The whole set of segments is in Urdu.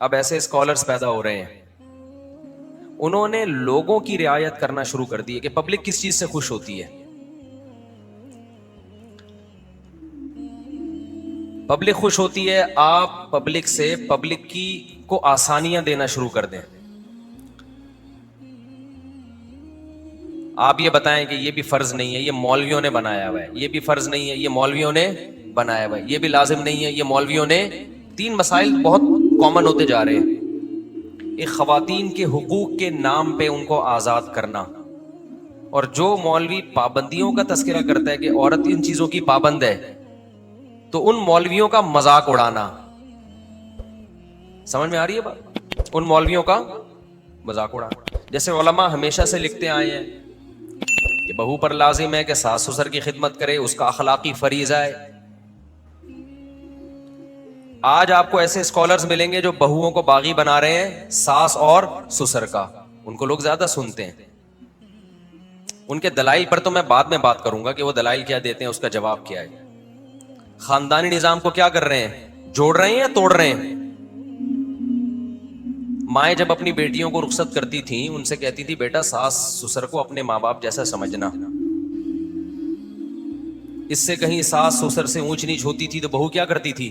اب ایسے اسکالرز پیدا ہو رہے ہیں، انہوں نے لوگوں کی رعایت کرنا شروع کر دی ہے کہ پبلک کس چیز سے خوش ہوتی ہے. پبلک خوش ہوتی ہے، آپ پبلک سے پبلک کی کو آسانیاں دینا شروع کر دیں. آپ یہ بتائیں کہ یہ بھی فرض نہیں ہے، یہ مولویوں نے بنایا ہوا ہے، یہ بھی فرض نہیں ہے، یہ مولویوں نے بنایا ہوا ہے، یہ بھی لازم نہیں ہے، یہ مولویوں نے. 3 مسائل بہت کامن ہوتے جا رہے ہیں. ایک، خواتین کے حقوق کے نام پہ ان کو آزاد کرنا، اور جو مولوی پابندیوں کا تذکرہ کرتا ہے کہ عورت ان چیزوں کی پابند ہے تو ان مولویوں کا مذاق اڑانا. سمجھ میں آ رہی ہے بات؟ ان مولویوں کا مذاق اڑانا. جیسے علماء ہمیشہ سے لکھتے آئے ہیں کہ بہو پر لازم ہے کہ ساس سسر کی خدمت کرے، اس کا اخلاقی فریضہ ہے. آج آپ کو ایسے اسکالرز ملیں گے جو بہوؤں کو باغی بنا رہے ہیں ساس اور سسر کا، ان کو لوگ زیادہ سنتے ہیں. ان کے دلائل پر تو میں بعد میں بات کروں گا کہ وہ دلائل کیا دیتے ہیں، اس کا جواب کیا ہے. خاندانی نظام کو کیا کر رہے ہیں؟ جوڑ رہے ہیں یا توڑ رہے ہیں؟ مائیں جب اپنی بیٹیوں کو رخصت کرتی تھیں ان سے کہتی تھی بیٹا ساس سسر کو اپنے ماں باپ جیسا سمجھنا. اس سے کہیں ساس سسر سے اونچ نیچ ہوتی تھی تو بہو کیا کرتی تھی؟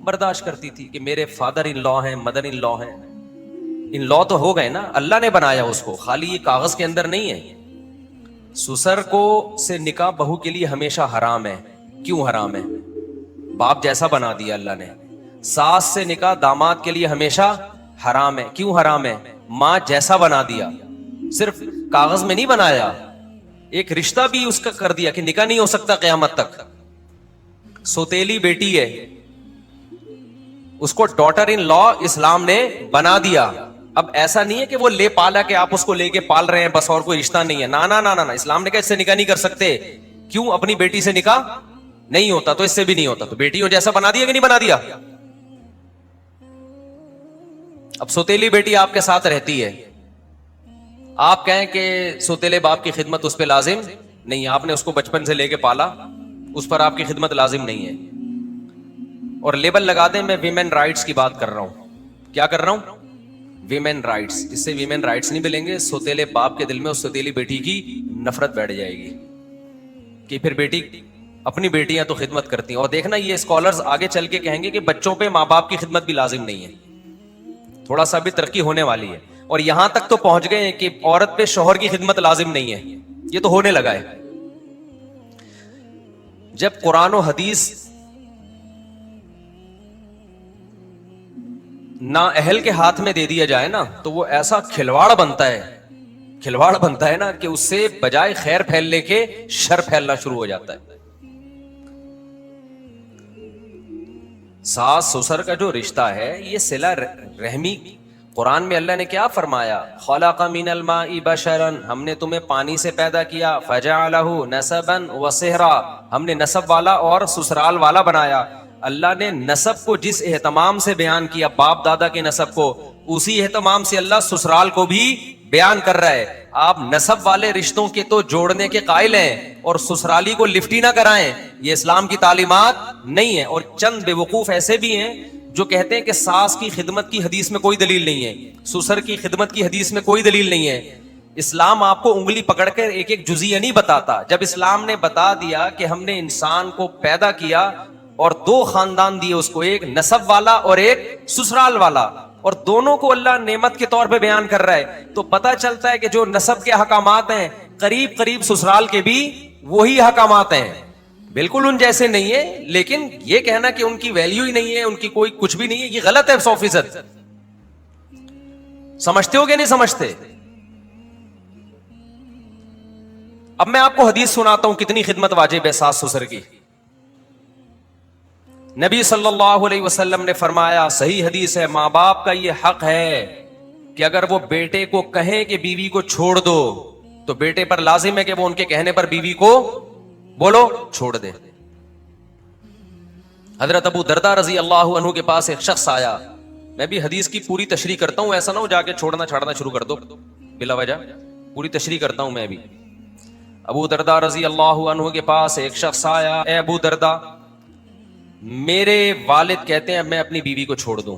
برداشت کرتی تھی کہ میرے فادر ان لا ہیں، مدر ان لا ہیں. ان لا تو ہو گئے نا، اللہ نے بنایا اس کو، خالی یہ کاغذ کے اندر نہیں ہے. سسر کو سے نکاح بہو کے لیے ہمیشہ حرام ہے. کیوں حرام ہے؟ باپ جیسا بنا دیا اللہ نے. ساس سے نکاح داماد کے لیے ہمیشہ حرام ہے. کیوں حرام ہے؟ ماں جیسا بنا دیا. صرف کاغذ میں نہیں بنایا، ایک رشتہ بھی اس کا کر دیا کہ نکاح نہیں ہو سکتا قیامت تک. سوتیلی بیٹی ہے، اس کو ڈاٹر ان لا اسلام نے بنا دیا. اب ایسا نہیں ہے کہ وہ لے پالا کہ آپ اس کو لے کے پال رہے ہیں بس اور کوئی رشتہ نہیں ہے. نا اسلام نے کہا اس سے نکاح نہیں کر سکتے. کیوں؟ اپنی بیٹی سے نکاح نہیں ہوتا تو اس سے بھی نہیں ہوتا. تو بیٹیوں جیسا بنا دیا کہ نہیں بنا دیا؟ اب سوتیلی بیٹی آپ کے ساتھ رہتی ہے، آپ کہیں کہ سوتیلے باپ کی خدمت اس پہ لازم نہیں ہے، آپ نے اس کو بچپن سے لے کے پالا، اس پر آپ کی خدمت لازم نہیں ہے. اور لیبل لگا دیں میں ویمن رائٹس کی بات کر رہا ہوں. کیا کر رہا ہوں؟ Women rights. اس سے ویمن رائٹس نہیں ملیں گے. سوتیلے باپ کے دل میں اس سوتیلی بیٹی کی نفرت بیٹھ جائے گی کہ پھر بیٹی اپنی بیٹیاں تو خدمت کرتی ہیں. اور دیکھنا یہ اسکالرز آگے چل کے کہیں گے کہ بچوں پہ ماں باپ کی خدمت بھی لازم نہیں ہے. تھوڑا سا بھی ترقی ہونے والی ہے. اور یہاں تک تو پہنچ گئے ہیں کہ عورت پہ شوہر کی خدمت لازم نہیں ہے. یہ تو ہونے لگا ہے. جب قرآن و حدیث نا اہل کے ہاتھ میں دے دیا جائے نا تو وہ ایسا کھلواڑ بنتا ہے نا کہ اس سے بجائے خیر پھیلنے کے شر پھیلنا شروع ہو جاتا ہے. ساس سسر کا جو رشتہ ہے یہ صلہ رحمی. قرآن میں اللہ نے کیا فرمایا؟ خلق من الماء بشرا، ہم نے تمہیں پانی سے پیدا کیا. فجعلہ نسبا وصہرا، ہم نے نسب والا اور سسرال والا بنایا. اللہ نے نسب کو جس اہتمام سے بیان کیا، باپ دادا کے نسب کو، اسی اہتمام سے اللہ سسرال کو بھی بیان کر رہا ہے. آپ نسب والے رشتوں کے تو جوڑنے کے قائل ہیں اور سسرالی کو لفٹ ہی نہ کرائیں، یہ اسلام کی تعلیمات نہیں ہے. اور چند بے وقوف ایسے بھی ہیں جو کہتے ہیں کہ ساس کی خدمت کی حدیث میں کوئی دلیل نہیں ہے، سسر کی خدمت کی حدیث میں کوئی دلیل نہیں ہے. اسلام آپ کو انگلی پکڑ کر ایک ایک جزیہ نہیں بتاتا. جب اسلام نے بتا دیا کہ ہم نے انسان کو پیدا کیا اور 2 خاندان دیے اس کو، ایک نسب والا اور ایک سسرال والا، اور دونوں کو اللہ نعمت کے طور پہ بیان کر رہا ہے، تو پتہ چلتا ہے کہ جو نسب کے احکامات ہیں قریب قریب سسرال کے بھی وہی احکامات ہیں. بالکل ان جیسے نہیں ہے، لیکن یہ کہنا کہ ان کی ویلیو ہی نہیں ہے، ان کی کوئی کچھ بھی نہیں ہے، یہ غلط ہے 100%. سمجھتے ہو کہ نہیں سمجھتے؟ اب میں آپ کو حدیث سناتا ہوں کتنی خدمت واجب ہے ساس سسر کی. نبی صلی اللہ علیہ وسلم نے فرمایا، صحیح حدیث ہے، ماں باپ کا یہ حق ہے کہ اگر وہ بیٹے کو کہیں کہ بیوی کو چھوڑ دو تو بیٹے پر لازم ہے کہ وہ ان کے کہنے پر بیوی کو بولو چھوڑ دے. حضرت ابو درداء رضی اللہ عنہ کے پاس ایک شخص آیا. میں بھی حدیث کی پوری تشریح کرتا ہوں، ایسا نہ ہو جا کے چھوڑنا چھاڑنا شروع کر دو بلا وجہ، پوری تشریح کرتا ہوں میں بھی. ابو درداء رضی اللہ عنہ کے پاس ایک شخص آیا، اے ابو درداء، میرے والد کہتے ہیں میں اپنی بیوی کو چھوڑ دوں.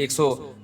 100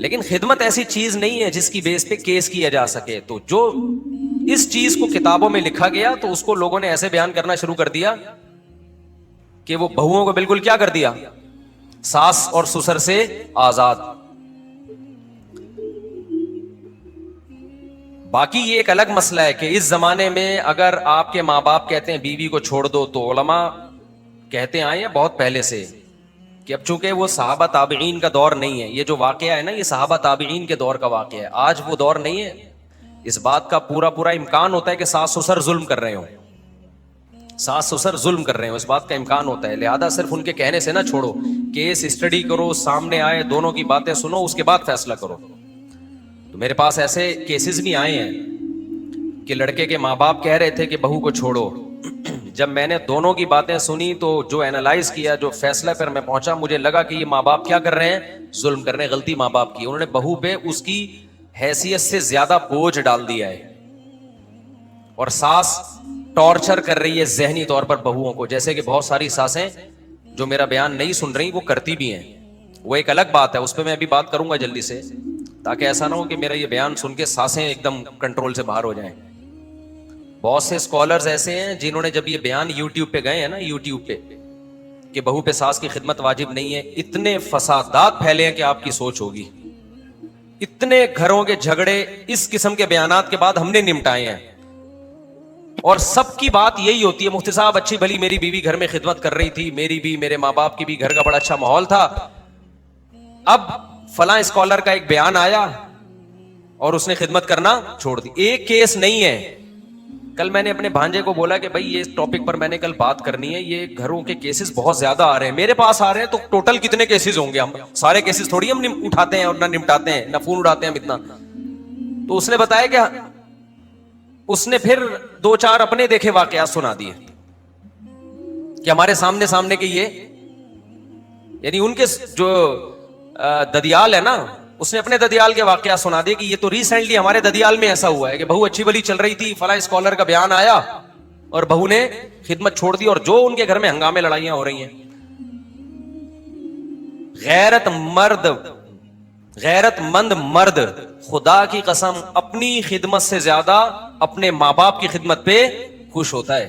لیکن خدمت ایسی چیز نہیں ہے جس کی بیس پہ کیس کیا جا سکے. تو جو اس چیز کو کتابوں میں لکھا گیا تو اس کو لوگوں نے ایسے بیان کرنا شروع کر دیا کہ وہ بہوؤں کو بالکل کیا کر دیا, ساس اور سسر سے آزاد. باقی یہ ایک الگ مسئلہ ہے کہ اس زمانے میں اگر آپ کے ماں باپ کہتے ہیں بیوی کو چھوڑ دو, تو علماء کہتے آئے ہیں بہت پہلے سے کہ اب چونکہ وہ صحابہ تابعین کا دور نہیں ہے, یہ جو واقعہ ہے نا یہ صحابہ تابعین کے دور کا واقعہ ہے, آج وہ دور نہیں ہے. اس بات کا پورا امکان ہوتا ہے کہ ساس سسر ظلم کر رہے ہوں, ساس سسر ظلم کر رہے ہوں, اس بات کا امکان ہوتا ہے. لہذا صرف ان کے کہنے سے نہ چھوڑو, کیس اسٹڈی کرو, سامنے آئے, دونوں کی باتیں سنو, اس کے بعد فیصلہ کرو. تو میرے پاس ایسے کیسز بھی آئے ہیں کہ لڑکے کے ماں باپ کہہ رہے تھے کہ بہو کو چھوڑو. جب میں نے دونوں کی باتیں سنی تو جو اینالائز کیا, جو فیصلہ پر میں پہنچا, مجھے لگا کہ یہ ماں باپ کیا کر رہے ہیں, ظلم کر رہے ہیں, غلطی ماں باپ کی. انہوں نے بہو پہ اس کی حیثیت سے زیادہ بوجھ ڈال دیا ہے, اور ساس ٹارچر کر رہی ہے ذہنی طور پر بہوؤں کو, جیسے کہ بہت ساری ساسیں جو میرا بیان نہیں سن رہی وہ کرتی بھی ہیں. وہ ایک الگ بات ہے, اس پہ میں ابھی بات کروں گا جلدی سے, تاکہ ایسا نہ ہو کہ میرا یہ بیان سن کے سانسیں ایک دم کنٹرول سے باہر ہو جائیں. بہت سے اسکالرز ایسے ہیں جنہوں نے جب یہ بیان یوٹیوب پہ گئے ہیں نا, یوٹیوب پہ, کہ بہو پہ ساس کی خدمت واجب نہیں ہے, اتنے فسادات پھیلے ہیں کہ آپ کی سوچ ہوگی. اتنے گھروں کے جھگڑے اس قسم کے بیانات کے بعد ہم نے نمٹائے ہیں, اور سب کی بات یہی ہوتی ہے, مفتی صاحب اچھی بھلی میری بیوی گھر میں خدمت کر رہی تھی, میری بھی, میرے ماں باپ کی بھی, گھر کا بڑا اچھا ماحول تھا. اب فلاں اسکالر کا ایک بیان آیا اور اس نے خدمت کرنا چھوڑ دی. ایک کیس نہیں ہے. کل میں نے اپنے بھانجے کو بولا کہ بھائی یہ ٹاپک پر میں نے کل بات کرنی ہے, یہ گھروں کے کیسز بہت زیادہ آ رہے ہیں, میرے پاس آ رہے ہیں, تو ٹوٹل کتنے کیسز ہوں گے؟ ہم سارے کیسز تھوڑی ہم اٹھاتے ہیں اور نہ نمٹاتے ہیں, نہ فون اڑاتے ہیں ہم اتنا. تو اس نے بتایا کہ اس نے پھر 2-4 اپنے دیکھے واقعات سنا دیے کہ ہمارے سامنے کے یہ, یعنی ان کے جو ددیال ہے نا, اس نے اپنے ددیال کے واقعات سنا دیے کہ یہ تو ریسنٹلی ہمارے ددیال میں ایسا ہوا ہے کہ بہو اچھی بلی چل رہی تھی, فلاں اسکالر کا بیان آیا اور بہو نے خدمت چھوڑ دی, اور جو ان کے گھر میں ہنگامے لڑائیاں ہو رہی ہیں. غیرت مند مرد خدا کی قسم اپنی خدمت سے زیادہ اپنے ماں باپ کی خدمت پہ خوش ہوتا ہے.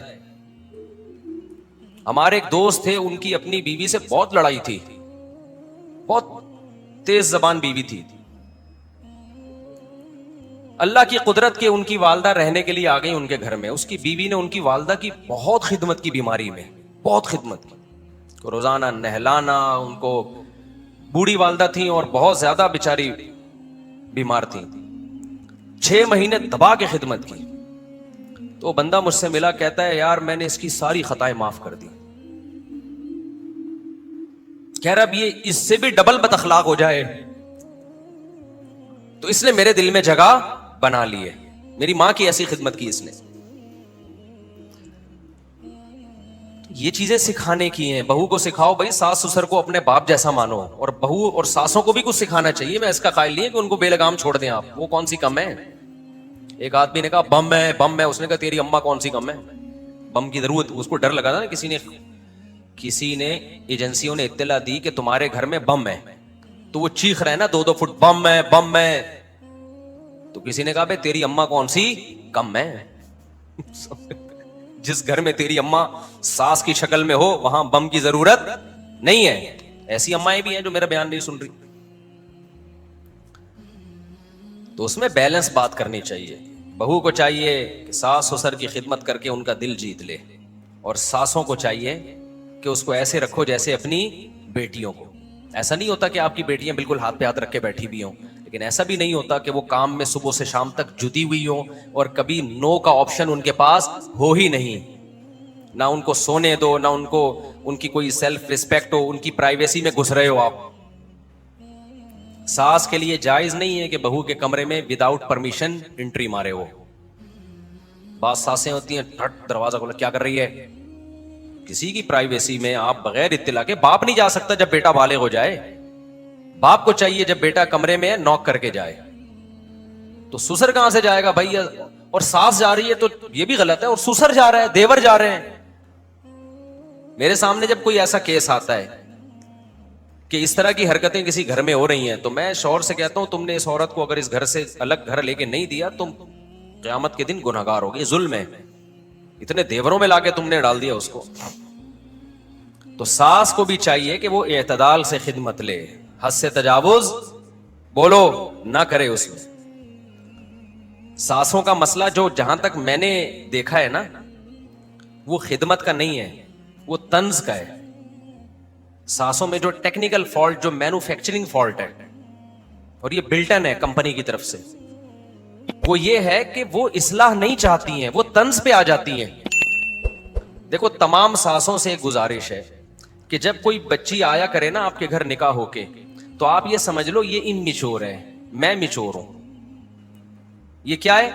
ہمارے ایک دوست تھے, ان کی اپنی بیوی سے بہت لڑائی تھی, بہت تیز زبان بیوی تھی. اللہ کی قدرت کے ان کی والدہ رہنے کے لیے آ گئی ان کے گھر میں. اس کی بیوی نے ان کی والدہ کی بہت خدمت کی, بیماری میں بہت خدمت کی, روزانہ نہلانا, ان کو بوڑھی والدہ تھیں اور بہت زیادہ بیچاری بیمار تھیں. 6 مہینے دبا کے خدمت کی. تو بندہ مجھ سے ملا, کہتا ہے یار میں نے اس کی ساری خطائیں معاف کر دی. کہہ رہا اب یہ اس سے بھی ڈبل بد اخلاق ہو جائے تو اس نے میرے دل میں جگہ بنا لی ہے. میری ماں کی ایسی خدمت کی اس نے. یہ چیزیں سکھانے کی ہیں. بہو کو سکھاؤ بھائی ساس سسر کو اپنے باپ جیسا مانو, اور بہو اور ساسوں کو بھی کچھ سکھانا چاہیے. میں اس کا قائل نہیں ہے کہ ان کو بے لگام چھوڑ دیں آپ, وہ کون سی کم ہے. ایک آدمی نے کہا بم ہے, بم ہے. اس نے کہا تیری اماں کون سی کم ہے, بم کی ضرورت. اس کو ڈر لگا تھا نا, کسی نے ایجنسیوں نے اطلاع دی کہ تمہارے گھر میں بم ہے, تو وہ چیخ رہے نا 2-2 فٹ بم ہے, بم ہے. تو کسی نے کہا بھائی تیری اماں کون سی کم ہے. جس گھر میں تیری اماں ساس کی شکل میں ہو وہاں بم کی ضرورت نہیں ہے. ایسی امائیں بھی ہیں جو میرا بیان نہیں سن رہی. تو اس میں بیلنس بات کرنی چاہیے. بہو کو چاہیے کہ ساس سسر کی خدمت کر کے ان کا دل جیت لے, اور ساسوں کو چاہیے کہ اس کو ایسے رکھو جیسے اپنی بیٹیوں کو. ایسا نہیں ہوتا کہ آپ کی بیٹیاں بالکل ہاتھ پہ ہاتھ رکھ کے بیٹھی بھی ہوں, لیکن ایسا بھی نہیں ہوتا کہ وہ کام میں صبح سے شام تک جتی ہوئی ہوں اور کبھی نو کا آپشن ان کے پاس ہو ہی نہیں. نہ ان کو سونے دو, نہ ان کو ان کی کوئی سیلف ریسپیکٹ ہو, ان کی پرائیویسی میں گھس رہے ہو آپ. ساس کے لیے جائز نہیں ہے کہ بہو کے کمرے میں وداؤٹ پرمیشن انٹری مارے ہو. بعض ساسیں ہوتی ہیں ٹھٹ دروازہ کھولا, کیا کر رہی ہے. کسی کی پرائیویسی میں آپ بغیر اطلاع کے, باپ نہیں جا سکتا جب بیٹا بالغ ہو جائے. باپ کو چاہیے جب بیٹا کمرے میں ہے نوک کر کے جائے. تو سسر کہاں سے جائے گا بھائی, اور ساس جا رہی ہے تو یہ بھی غلط ہے, اور سسر جا رہا ہے, دیور جا رہے ہیں. میرے سامنے جب کوئی ایسا کیس آتا ہے کہ اس طرح کی حرکتیں کسی گھر میں ہو رہی ہیں تو میں شوہر سے کہتا ہوں تم نے اس عورت کو اگر اس گھر سے الگ گھر لے کے نہیں دیا تم قیامت کے دن گنہگار ہوگی. ظلم ہے, اتنے دیوروں میں لا کے تم نے ڈال دیا اس کو. تو ساس کو بھی چاہیے کہ وہ اعتدال سے خدمت لے, حد سے تجاوز بولو نہ کرے اس میں. ساسوں کا مسئلہ جو جہاں تک میں نے دیکھا ہے نا, وہ خدمت کا نہیں ہے, وہ طنز کا ہے. ساسوں میں جو ٹیکنیکل فالٹ, جو مینوفیکچرنگ فالٹ ہے, اور یہ بلٹن ہے کمپنی کی طرف سے, وہ یہ ہے کہ وہ اصلاح نہیں چاہتی ہیں, وہ طنز پہ آ جاتی ہیں. دیکھو تمام ساسوں سے ایک گزارش ہے کہ جب کوئی بچی آیا کرے نا آپ کے گھر نکاح ہو کے, تو آپ یہ سمجھ لو یہ اممیچور ہے, میں میچور ہوں. یہ کیا ہے,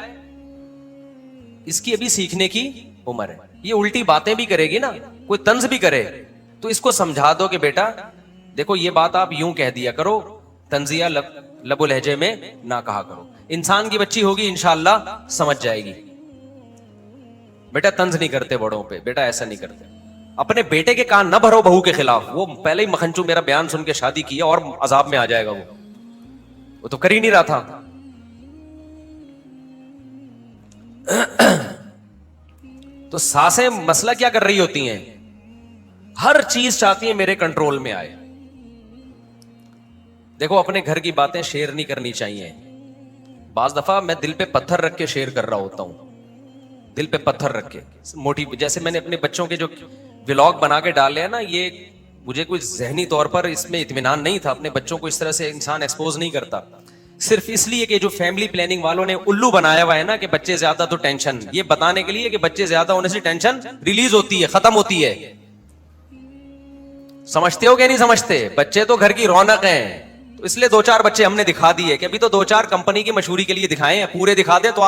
اس کی ابھی سیکھنے کی عمر ہے. یہ الٹی باتیں بھی کرے گی نا, کوئی طنز بھی کرے تو اس کو سمجھا دو کہ بیٹا دیکھو یہ بات آپ یوں کہہ دیا کرو, طنزیہ لب و لہجے میں نہ کہا کرو. انسان کی بچی ہوگی انشاءاللہ سمجھ جائے گی, بیٹا طنز نہیں کرتے بڑوں پہ, بیٹا ایسا نہیں کرتے. اپنے بیٹے کے کان نہ بھرو بہو کے خلاف, وہ پہلے ہی مکھنچو میرا بیان سن کے شادی کیا اور عذاب میں آ جائے گا. وہ تو کر ہی نہیں رہا تھا. تو ساسیں مسئلہ کیا کر رہی ہوتی ہیں, ہر چیز چاہتی ہیں میرے کنٹرول میں آئے. دیکھو اپنے گھر کی باتیں شیئر نہیں کرنی چاہیے. بعض دفعہ میں دل پہ پتھر رکھ کے شیئر کر رہا ہوتا ہوں, دل پہ پتھر رکھ کے موٹی. جیسے میں نے اپنے بچوں کے جو ولاگ بنا کے ڈالے ہیں نا, یہ مجھے کوئی ذہنی طور پر اس میں اطمینان نہیں تھا. اپنے بچوں کو اس طرح سے انسان ایکسپوز نہیں کرتا, صرف اس لیے کہ جو فیملی پلاننگ والوں نے الو بنایا ہوا ہے نا کہ بچے زیادہ تو ٹینشن, یہ بتانے کے لیے کہ بچے زیادہ ہونے سے ٹینشن ریلیز ہوتی ہے, ختم ہوتی ہے. سمجھتے ہو کہ نہیں سمجھتے؟ بچے تو گھر کی رونق ہیں, تو اس لیے 2-4 بچے ہم نے دکھا دیے کہ ابھی تو 2-4 کمپنی کی مشہوری کے لیے دکھائے ہیں, پورے دکھا دے تو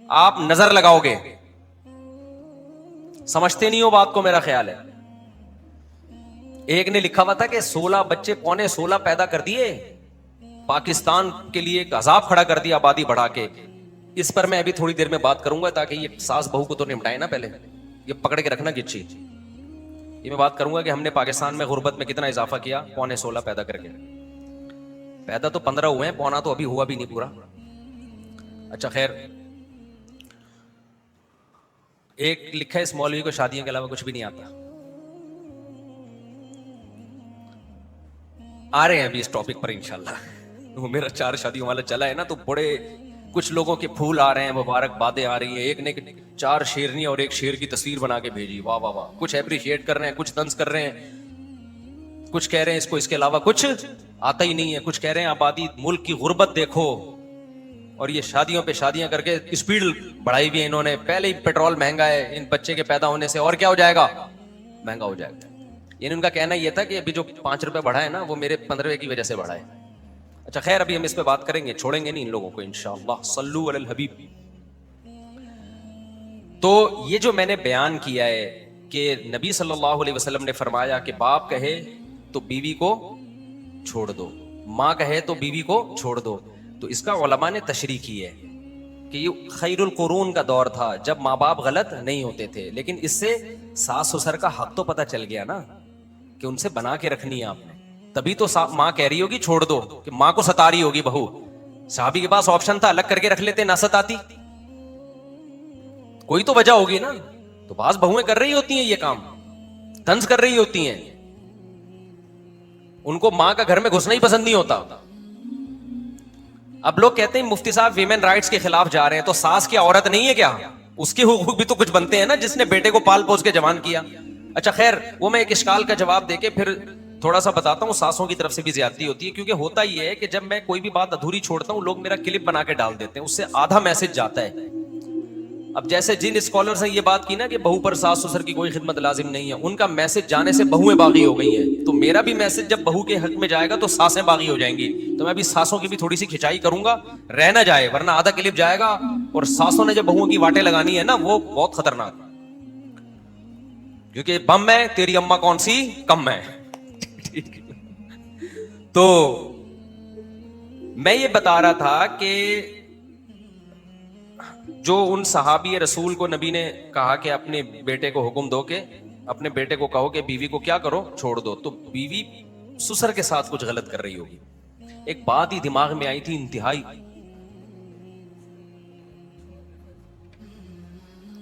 آپ نظر لگاؤ گے. سمجھتے نہیں ہو بات کو, میرا خیال ہے. ایک نے لکھا ہوا تھا کہ 16 بچے 16.25 پیدا کر دیے, پاکستان کے لیے ایک عذاب کھڑا کر دیا آبادی بڑھا کے. اس پر میں ابھی تھوڑی دیر میں بات کروں گا تاکہ یہ ساس بہو کو تو نمٹائے نا, پہلے یہ پکڑ کے رکھنا گچی. یہ میں بات کروں گا کہ ہم نے پاکستان میں غربت میں کتنا اضافہ کیا 16.25 پیدا کر کے. پیدا تو 15 ہوئے ہیں, پونا تو ابھی ہوا بھی نہیں پورا. اچھا خیر, ایک لکھا ہے اس مولوی کو شادیوں کے علاوہ کچھ بھی نہیں آتا. آ رہے ہیں ابھی اس ٹاپک پر انشاءاللہ. وہ میرا 4 شادیوں والا چلا ہے نا, تو بڑے کچھ لوگوں کے پھول آ رہے ہیں, مبارک باتیں آ رہی ہیں. ایک نے 4 شیرنی اور ایک شیر کی تصویر بنا کے بھیجی, واہ واہ واہ. کچھ اپریشیٹ کر رہے ہیں, کچھ طنز کر رہے ہیں, کچھ کہہ رہے ہیں اس کو اس کے علاوہ کچھ آتا ہی نہیں ہے, کچھ کہہ رہے ہیں آبادی ملک کی غربت دیکھو. اور یہ شادیوں پہ شادیاں کر کے اسپیڈ بڑھائی بھی ہے انہوں نے. پہلے ہی پیٹرول مہنگا ہے, ان بچے کے پیدا ہونے سے اور کیا ہو جائے گا, مہنگا ہو جائے گا. یعنی ان کا کہنا یہ تھا کہ ابھی جو 5 روپے بڑھا ہے نا وہ میرے 15 کی وجہ سے بڑھا ہے. اچھا خیر, ابھی ہم اس پہ بات کریں گے, چھوڑیں گے نہیں ان لوگوں کو انشاءاللہ. صلو علی الحبیب. تو یہ جو میں نے بیان کیا ہے کہ نبی صلی اللہ علیہ وسلم نے فرمایا کہ باپ کہے تو بیوی کو چھوڑ دو, ماں کہے تو بیوی کو چھوڑ دو. تو اس کا علماء نے تشریح کی ہے کہ یہ خیر القرون کا دور تھا جب ماں باپ غلط نہیں ہوتے تھے, لیکن اس سے ساس سسر کا حق تو پتہ چل گیا نا کہ ان سے بنا کے رکھنی ہے آپ نے. تبھی تو ماں کہہ رہی ہوگی چھوڑ دو, کہ ماں کو ستا رہی ہوگی بہو. صحابی کے پاس آپشن تھا, الگ کر کے رکھ لیتے, نہ ستاتی. کوئی تو وجہ ہوگی نا. تو بعض بہویں کر رہی ہوتی ہیں یہ کام, طنز کر رہی ہوتی ہیں, ان کو ماں کا گھر میں گھسنا ہی پسند نہیں ہوتا. اب لوگ کہتے ہیں مفتی صاحب ویمن رائٹس کے خلاف جا رہے ہیں, تو ساس کیا عورت نہیں ہے کیا؟ اس کے حقوق بھی تو کچھ بنتے ہیں نا, جس نے بیٹے کو پال پوس کے جوان کیا. اچھا خیر, وہ میں ایک اشکال کا جواب دے کے پھر تھوڑا سا بتاتا ہوں. ساسوں کی طرف سے بھی زیادتی ہوتی ہے, کیونکہ ہوتا یہ ہے کہ جب میں کوئی بھی بات ادھوری چھوڑتا ہوں لوگ میرا کلپ بنا کے ڈال دیتے ہیں, اس سے آدھا میسج جاتا ہے. اب جیسے جن اسکالرز نے یہ بات کی نا کہ بہو پر ساس سسر کی کوئی خدمت لازم نہیں ہے, ان کا میسج جانے سے بہویں باغی ہو گئی ہیں. تو میرا بھی میسج جب بہو کے حق میں جائے گا تو ساسیں باغی ہو جائیں گی. تو میں بھی ساسوں کی بھی تھوڑی سی کھچائی کروں گا, رہ نہ جائے, ورنہ آدھا کلپ جائے گا. اور ساسوں نے جب بہوؤں کی واٹیں لگانی ہے نا, وہ بہت خطرناک, کیونکہ بم ہے, تیری اماں کون سی کم ہے. تو میں یہ بتا رہا تھا کہ جو ان صحابی رسول کو نبی نے کہا کہ اپنے بیٹے کو حکم دو کہ اپنے بیٹے کو کہو کہ بیوی کو کیا کرو, چھوڑ دو. تو بیوی سسر کے ساتھ کچھ غلط کر رہی ہوگی. ایک بات ہی دماغ میں آئی تھی انتہائی.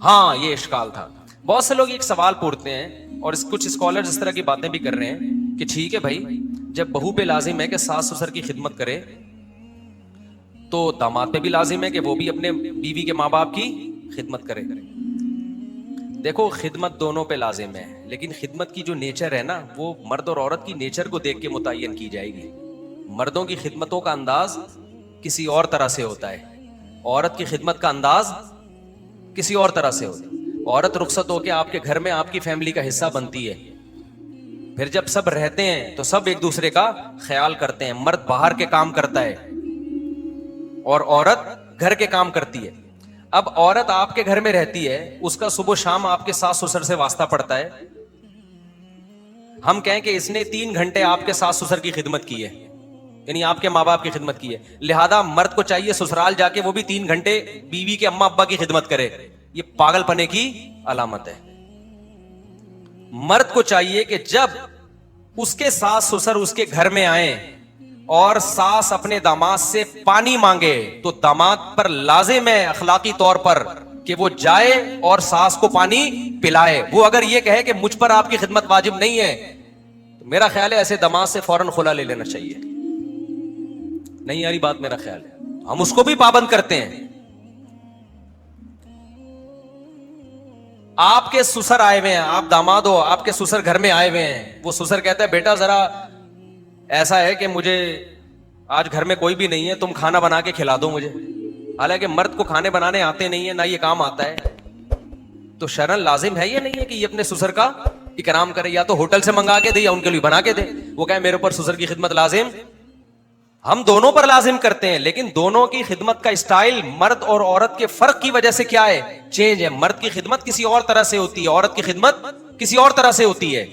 ہاں یہ اشکال تھا. بہت سے لوگ ایک سوال پوچھتے ہیں اور کچھ اسکالرز اس طرح کی باتیں بھی کر رہے ہیں کہ ٹھیک ہے بھائی, جب بہو پہ لازم ہے کہ ساس سسر کی خدمت کرے تو داماد پہ بھی لازم ہے کہ وہ بھی اپنے بیوی کے ماں باپ کی خدمت کرے. دیکھو خدمت دونوں پہ لازم ہے, لیکن خدمت کی جو نیچر ہے نا وہ مرد اور عورت کی نیچر کو دیکھ کے متعین کی جائے گی. مردوں کی خدمتوں کا انداز کسی اور طرح سے ہوتا ہے, عورت کی خدمت کا انداز کسی اور طرح سے ہوتا ہے. عورت رخصت ہو کے آپ کے گھر میں آپ کی فیملی کا حصہ بنتی ہے, پھر جب سب رہتے ہیں تو سب ایک دوسرے کا خیال کرتے ہیں. مرد باہر کے کام کرتا ہے اور عورت گھر کے کام کرتی ہے. اب عورت آپ کے گھر میں رہتی ہے, اس کا صبح شام آپ کے ساس سسر سے واسطہ پڑتا ہے. ہم کہیں کہ اس نے 3 گھنٹے آپ کے ساس سسر کی خدمت کی ہے, یعنی آپ کے ماں باپ کی خدمت کی ہے, لہذا مرد کو چاہیے سسرال جا کے وہ بھی 3 گھنٹے بیوی کے اماں ابا کی خدمت کرے. یہ پاگل پنے کی علامت ہے. مرد کو چاہیے کہ جب اس کے ساس سسر اس کے گھر میں آئیں اور ساس اپنے داماد سے پانی مانگے تو داماد پر لازم ہے اخلاقی طور پر کہ وہ جائے اور ساس کو پانی پلائے. وہ اگر یہ کہے کہ مجھ پر آپ کی خدمت واجب نہیں ہے تو میرا خیال ہے ایسے داماد سے فوراً خلا لے لینا چاہیے. نہیں یاری بات, میرا خیال ہے ہم اس کو بھی پابند کرتے ہیں. آپ کے سسر آئے ہوئے ہیں, آپ داماد ہو, آپ کے سسر گھر میں آئے ہوئے ہیں, وہ سسر کہتا ہے بیٹا ذرا ایسا ہے کہ مجھے آج گھر میں کوئی بھی نہیں ہے, تم کھانا بنا کے کھلا دو مجھے. حالانکہ مرد کو کھانے بنانے آتے نہیں ہے, نہ یہ کام آتا ہے, تو شرعن لازم ہے یہ نہیں ہے کہ یہ اپنے سسر کا اکرام کرے, یا تو ہوٹل سے منگا کے دے یا ان کے لیے بنا کے دے. وہ کہے میرے اوپر سسر کی خدمت لازم, ہم دونوں پر لازم کرتے ہیں, لیکن دونوں کی خدمت کا اسٹائل مرد اور عورت کے فرق کی وجہ سے کیا ہے, چینج ہے. مرد کی خدمت کسی اور طرح سے ہوتی ہے, عورت کی خدمت کسی اور طرح سے ہوتی ہے.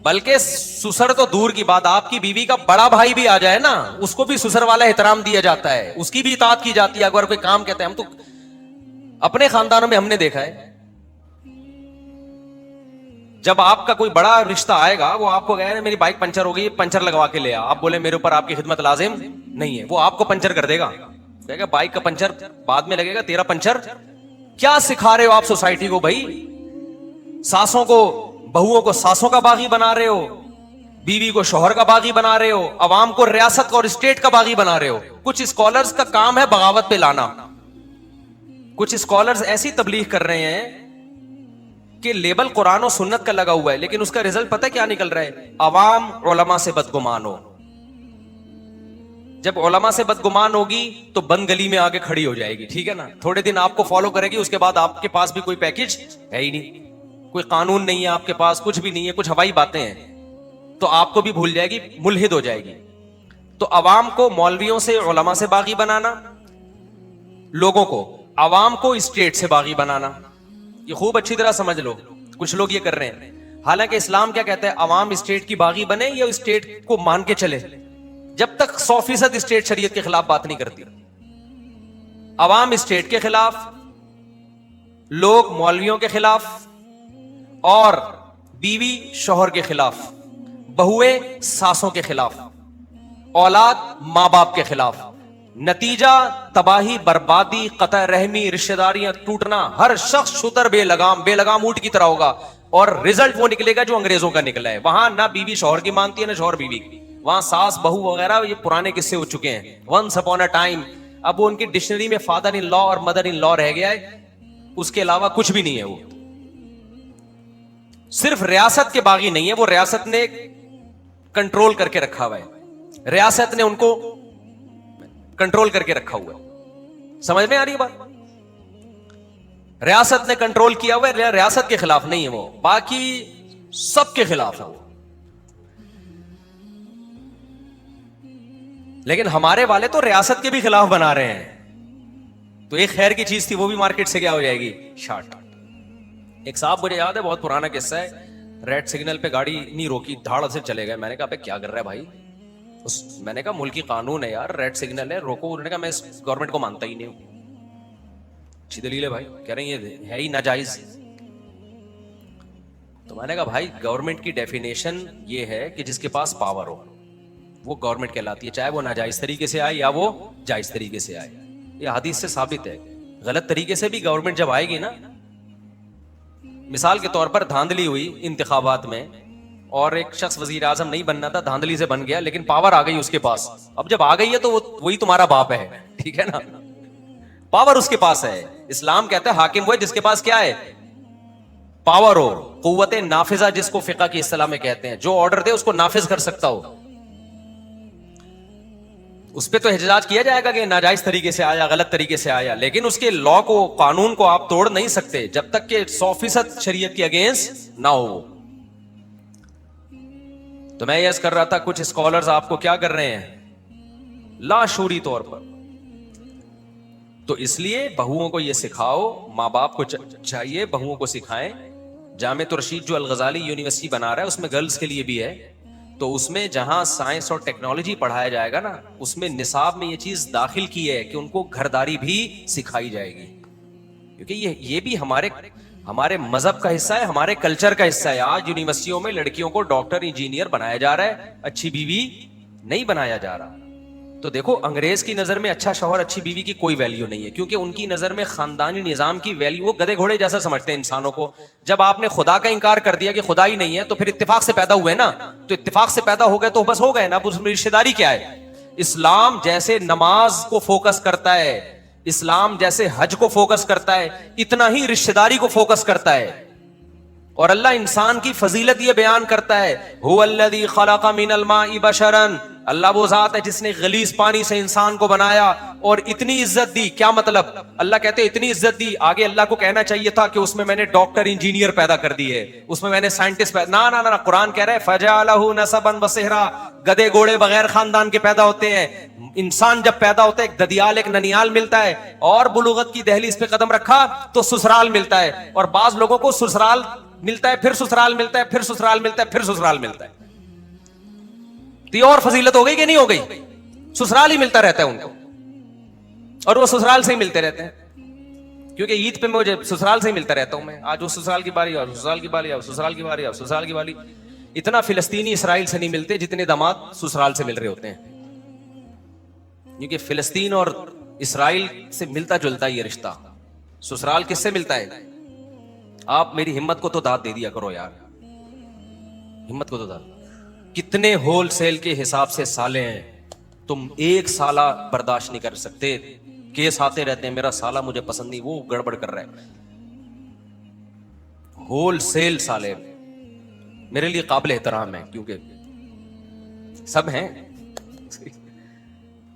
بلکہ سسر تو دور کی بات, آپ کی بیوی کا بڑا بھائی بھی آ جائے نا, اس کو بھی سسر والا احترام دیا جاتا ہے, اس کی بھی اطاعت کی جاتی ہے. اگر کوئی کام کہتے ہیں, ہم تو اپنے خاندانوں میں ہم نے دیکھا ہے, جب آپ کا کوئی بڑا رشتہ آئے گا وہ آپ کو کہے میری بائک پنچر ہو گئی, پنچر لگوا کے لے آ, آپ بولے میرے اوپر آپ کی خدمت لازم نہیں ہے, وہ آپ کو پنچر کر دے گا, کہے گا بائک کا پنچر بعد میں لگے گا, تیرا پنچر. کیا سکھا رہے ہو آپ سوسائٹی کو بھائی؟ ساسوں کو, بہوؤں کو ساسوں کا باغی بنا رہے ہو, بیوی کو شوہر کا باغی بنا رہے ہو, عوام کو ریاست اور اسٹیٹ کا باغی بنا رہے ہو. کچھ اسکالرز کا کام ہے بغاوت پہ لانا, کچھ اسکالرز ایسی تبلیغ کر رہے ہیں کہ لیبل قرآن و سنت کا لگا ہوا ہے, لیکن اس کا رزلٹ پتہ کیا نکل رہا ہے, عوام علماء سے بدگمان ہو. جب علماء سے بدگمان ہوگی تو بند گلی میں آگے کھڑی ہو جائے گی, ٹھیک ہے نا, تھوڑے دن آپ کو فالو کرے گی, اس کے بعد آپ کے پاس بھی کوئی پیکج ہے ہی نہیں, کوئی قانون نہیں ہے آپ کے پاس, کچھ بھی نہیں ہے, کچھ ہوائی باتیں ہیں, تو آپ کو بھی بھول جائے گی, ملحد ہو جائے گی. تو عوام کو مولویوں سے, علماء سے باغی بنانا, لوگوں کو, عوام کو اسٹیٹ سے باغی بنانا, یہ خوب اچھی طرح سمجھ لو. کچھ لوگ یہ کر رہے ہیں, حالانکہ اسلام کیا کہتا ہے, عوام اسٹیٹ کی باغی بنے یا اسٹیٹ کو مان کے چلے, جب تک 100% اسٹیٹ شریعت کے خلاف بات نہیں کرتی. عوام اسٹیٹ کے خلاف, لوگ مولویوں کے خلاف, اور بیوی شوہر کے خلاف, بہویں ساسوں کے خلاف, اولاد ماں باپ کے خلاف. نتیجہ تباہی, بربادی, قطع رحمی, رشتہ داریاں ٹوٹنا. ہر شخص شتر بے لگام اونٹ کی طرح ہوگا, اور رزلٹ وہ نکلے گا جو انگریزوں کا نکلا ہے. وہاں نہ بیوی شوہر کی مانتی ہے نہ شوہر بیوی کی, وہاں ساس بہو وغیرہ یہ پرانے قصے ہو چکے ہیں, ونس اپون اے ٹائم. اب وہ ان کی ڈکشنری میں فادر ان لا اور مدر ان لا رہ گیا ہے, اس کے علاوہ کچھ بھی نہیں ہے. وہ صرف ریاست کے باغی نہیں ہے, وہ ریاست نے کنٹرول کر کے رکھا ہوا ہے, ریاست نے ان کو کنٹرول کر کے رکھا ہوا ہے. سمجھ میں آ رہی ہے بات؟ ریاست نے کنٹرول کیا ہوا ہے, ریاست کے خلاف نہیں ہے وہ, باقی سب کے خلاف ہے وہ. لیکن ہمارے والے تو ریاست کے بھی خلاف بنا رہے ہیں. تو ایک خیر کی چیز تھی, وہ بھی مارکیٹ سے کیا ہو جائے گی, شارٹ. ایک صاحب مجھے یاد ہے, بہت پرانا قصہ ہے, ریڈ سگنل پہ گاڑی نہیں روکی, دھاڑ سے چلے گئے. میں نے کہا کیا کر رہا ہے بھائی؟ میں نے کہا ملکی قانون ہے یار, ریڈ سگنل ہے, روکو. انہوں نے کہا میں گورنمنٹ کو مانتا ہی نہیں ہوں. اچھی دلیل ہے بھائی, کہہ رہے ہیں یہ ہے ہی ناجائز. تو میں نے کہا بھائی گورنمنٹ کی ڈیفینیشن یہ ہے کہ جس کے پاس پاور ہو وہ گورنمنٹ کہلاتی ہے، چاہے وہ ناجائز طریقے سے آئے یا وہ جائز طریقے سے آئے. یہ حدیث سے ثابت ہے. غلط طریقے سے بھی گورنمنٹ جب آئے گی نا، مثال کے طور پر دھاندلی ہوئی انتخابات میں اور ایک شخص وزیر اعظم نہیں بننا تھا، دھاندلی سے بن گیا، لیکن پاور آ گئی اس کے پاس. اب جب آ گئی ہے تو وہی تمہارا باپ ہے، ٹھیک ہے نا، پاور اس کے پاس ہے. اسلام کہتا ہے حاکم وہ ہے جس کے پاس کیا ہے؟ پاور ہو، قوت نافذہ جس کو فقہ کی اصطلاح میں کہتے ہیں، جو آرڈر دے اس کو نافذ کر سکتا ہو. اس پہ تو احتجاج کیا جائے گا کہ ناجائز طریقے سے آیا، غلط طریقے سے آیا، لیکن اس کے لا کو، قانون کو آپ توڑ نہیں سکتے جب تک کہ 100% شریعت کے اگینسٹ نہ ہو. تو میں یہ کر رہا تھا کچھ اسکالرز آپ کو کیا کر رہے ہیں لاشعوری طور پر. تو اس لیے بہوؤں کو یہ سکھاؤ، ماں باپ کو چاہیے بہوؤں کو سکھائیں. جامع رشید جو الغزالی یونیورسٹی بنا رہا ہے اس میں گرلز کے لیے بھی ہے، تو اس میں جہاں سائنس اور ٹیکنالوجی پڑھایا جائے گا نا، اس میں نصاب میں یہ چیز داخل کی ہے کہ ان کو گھرداری بھی سکھائی جائے گی، کیونکہ یہ بھی ہمارے مذہب کا حصہ ہے، ہمارے کلچر کا حصہ ہے. آج یونیورسٹیوں میں لڑکیوں کو ڈاکٹر، انجینئر بنایا جا رہا ہے، اچھی بیوی نہیں بنایا جا رہا. تو دیکھو انگریز کی نظر میں اچھا شوہر، اچھی بیوی کی کوئی ویلیو نہیں ہے، کیونکہ ان کی نظر میں خاندانی نظام کی ویلیو، وہ گدھے گھوڑے جیسا سمجھتے ہیں انسانوں کو. جب آپ نے خدا کا انکار کر دیا کہ خدا ہی نہیں ہے، تو پھر اتفاق سے پیدا ہوئے نا، تو اتفاق سے پیدا ہو گئے تو بس ہو گئے نا، اب اس میں رشتہ داری کیا ہے؟ اسلام جیسے نماز کو فوکس کرتا ہے، اسلام جیسے حج کو فوکس کرتا ہے، اتنا ہی رشتہ داری کو فوکس کرتا ہے. اور اللہ انسان کی فضیلت یہ بیان کرتا ہے، هو الذی خلق من الماء بشرا، اللہ وہ ذات ہے جس نے غلیظ پانی سے انسان کو بنایا اور اتنی عزت دی. کیا مطلب؟ اللہ کہتے ہیں اتنی عزت دی، آگے اللہ کو کہنا چاہیے تھا کہ اس میں میں نے ڈاکٹر، انجینئر پیدا کر دی ہے، اس میں میں نے سائنٹسٹ پیدا، نہ قرآن کہہ رہا ہے فجعلہ نسبا وصہرا، گدے گھوڑے بغیر خاندان کے پیدا ہوتے ہیں. انسان جب پیدا ہوتا ہے ایک ددیال، ایک ننیال ملتا ہے، اور بلوغت کی دہلیز پہ قدم رکھا تو سسرال ملتا ہے. اور بعض لوگوں کو سسرال ملتا ہے، پھر سسرال ملتا ہے، پھر سسرال ملتا ہے، پھر سسرال ملتا ہے. تو یہ اور فضیلت ہو گئی کہ نہیں ہو گئی؟ سسرال ہی ملتا رہتا ہے ان کو، اور وہ سسرال سے ہی ملتے رہتے ہیں، کیونکہ عید پہ مجھے سسرال سے ہی ملتا رہتا ہوں میں. آج وہ سسرال کی باری، اور سسرال کی باری، اور سسرال کی باری، اور سسرال کی باری. اتنا فلسطینی اسرائیل سے نہیں ملتے جتنے داماد سسرال سے مل رہے ہوتے ہیں، کیونکہ فلسطین اور اسرائیل سے ملتا جلتا یہ رشتہ. سسرال کس سے ملتا ہے؟ آپ میری ہمت کو تو داد دے دیا کرو یار، ہمت کو تو داد. کتنے ہول سیل کے حساب سے سالے ہیں، تم ایک سالہ برداشت نہیں کر سکتے. کیس آتے رہتے ہیں، میرا سالہ مجھے پسند نہیں، وہ گڑبڑ کر رہا ہے. ہول سیل سالے میرے لیے قابل احترام ہے، کیونکہ سب ہیں.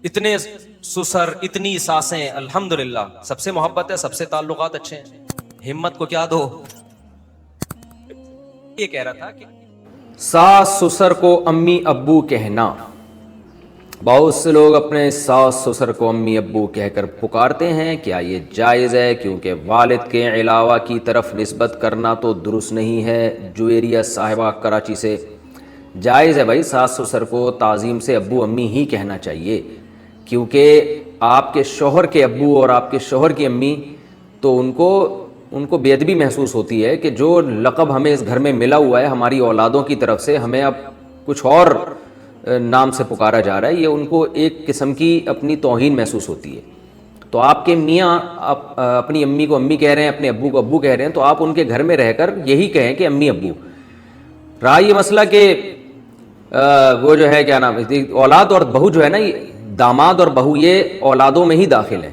اتنے سسر، اتنی ساسیں، الحمدللہ سب سے محبت ہے، سب سے تعلقات اچھے ہیں. ہمت کو کیا دو. یہ کہہ رہا تھا کہ ساس سسر کو امی ابو کہنا، بہت سے لوگ اپنے ساس سسر کو امی ابو کہہ کر پکارتے ہیں، کیا یہ جائز ہے؟ کیونکہ والد کے علاوہ کی طرف نسبت کرنا تو درست نہیں ہے. جویریہ صاحبہ کراچی سے. جائز ہے بھائی، ساس سسر کو تعظیم سے ابو امی ہی کہنا چاہیے، کیونکہ آپ کے شوہر کے ابو اور آپ کے شوہر کی امی، تو ان کو بے ادبی محسوس ہوتی ہے کہ جو لقب ہمیں اس گھر میں ملا ہوا ہے ہماری اولادوں کی طرف سے، ہمیں اب کچھ اور نام سے پکارا جا رہا ہے. یہ ان کو ایک قسم کی اپنی توہین محسوس ہوتی ہے. تو آپ کے میاں اپنی امی کو امی کہہ رہے ہیں، اپنے ابو کو ابو کہہ رہے ہیں، تو آپ ان کے گھر میں رہ کر یہی کہیں کہ امی ابو. رہا یہ مسئلہ کہ وہ جو ہے کیا نام ہے، اولاد اور بہو جو ہے نا، داماد اور بہو یہ اولادوں میں ہی داخل ہے.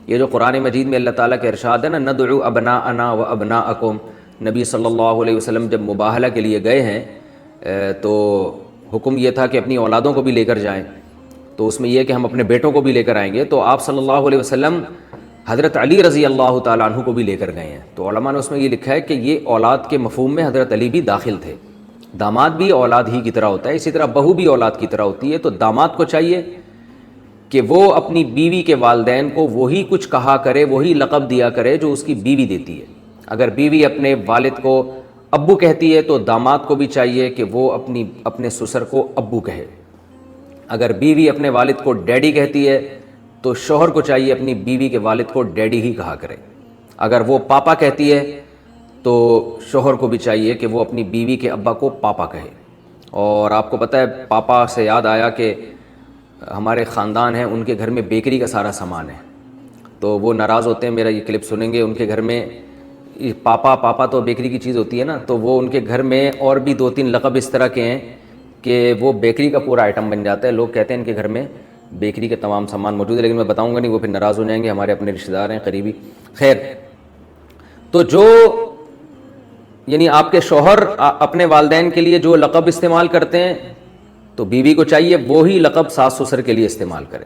یہ جو قرآن مجید میں اللہ تعالیٰ کا ارشاد ہے نا، ندعو ابناءنا و ابناءکم، نبی صلی اللہ علیہ وسلم جب مباہلہ کے لیے گئے ہیں تو حکم یہ تھا کہ اپنی اولادوں کو بھی لے کر جائیں. تو اس میں یہ کہ ہم اپنے بیٹوں کو بھی لے کر آئیں گے. تو آپ صلی اللہ علیہ وسلم حضرت علی رضی اللہ تعالیٰ عنہ کو بھی لے کر گئے ہیں. تو علماء نے اس میں یہ لکھا ہے کہ یہ اولاد کے مفہوم میں حضرت علی بھی داخل تھے. داماد بھی اولاد ہی کی طرح ہوتا ہے، اسی طرح بہو بھی اولاد کی طرح ہوتی ہے. تو داماد کو چاہیے کہ وہ اپنی بیوی کے والدین کو وہی کچھ کہا کرے، وہی لقب دیا کرے جو اس کی بیوی دیتی ہے. اگر بیوی اپنے والد کو ابو کہتی ہے تو داماد کو بھی چاہیے کہ وہ اپنے سسر کو ابو کہے. اگر بیوی اپنے والد کو ڈیڈی کہتی ہے تو شوہر کو چاہیے اپنی بیوی کے والد کو ڈیڈی ہی کہا کرے. اگر وہ پاپا کہتی ہے تو شوہر کو بھی چاہیے کہ وہ اپنی بیوی کے ابا کو پاپا کہے. اور آپ کو پتہ ہے پاپا سے یاد آیا کہ ہمارے خاندان ہیں ان کے گھر میں بیکری کا سارا سامان ہے, تو وہ ناراض ہوتے ہیں, میرا یہ کلپ سنیں گے. ان کے گھر میں پاپا تو بیکری کی چیز ہوتی ہے نا, تو وہ ان کے گھر میں اور بھی 2-3 لقب اس طرح کے ہیں کہ وہ بیکری کا پورا آئٹم بن جاتا ہے. لوگ کہتے ہیں ان کے گھر میں بیکری کے تمام سامان موجود ہے, لیکن میں بتاؤں گا نہیں, وہ پھر ناراض ہو جائیں گے, ہمارے اپنے رشتہ دار ہیں قریبی. خیر, تو جو یعنی آپ کے شوہر اپنے والدین کے لیے جو لقب استعمال کرتے ہیں تو بیوی کو چاہیے وہی لقب ساس سسر کے لیے استعمال کرے.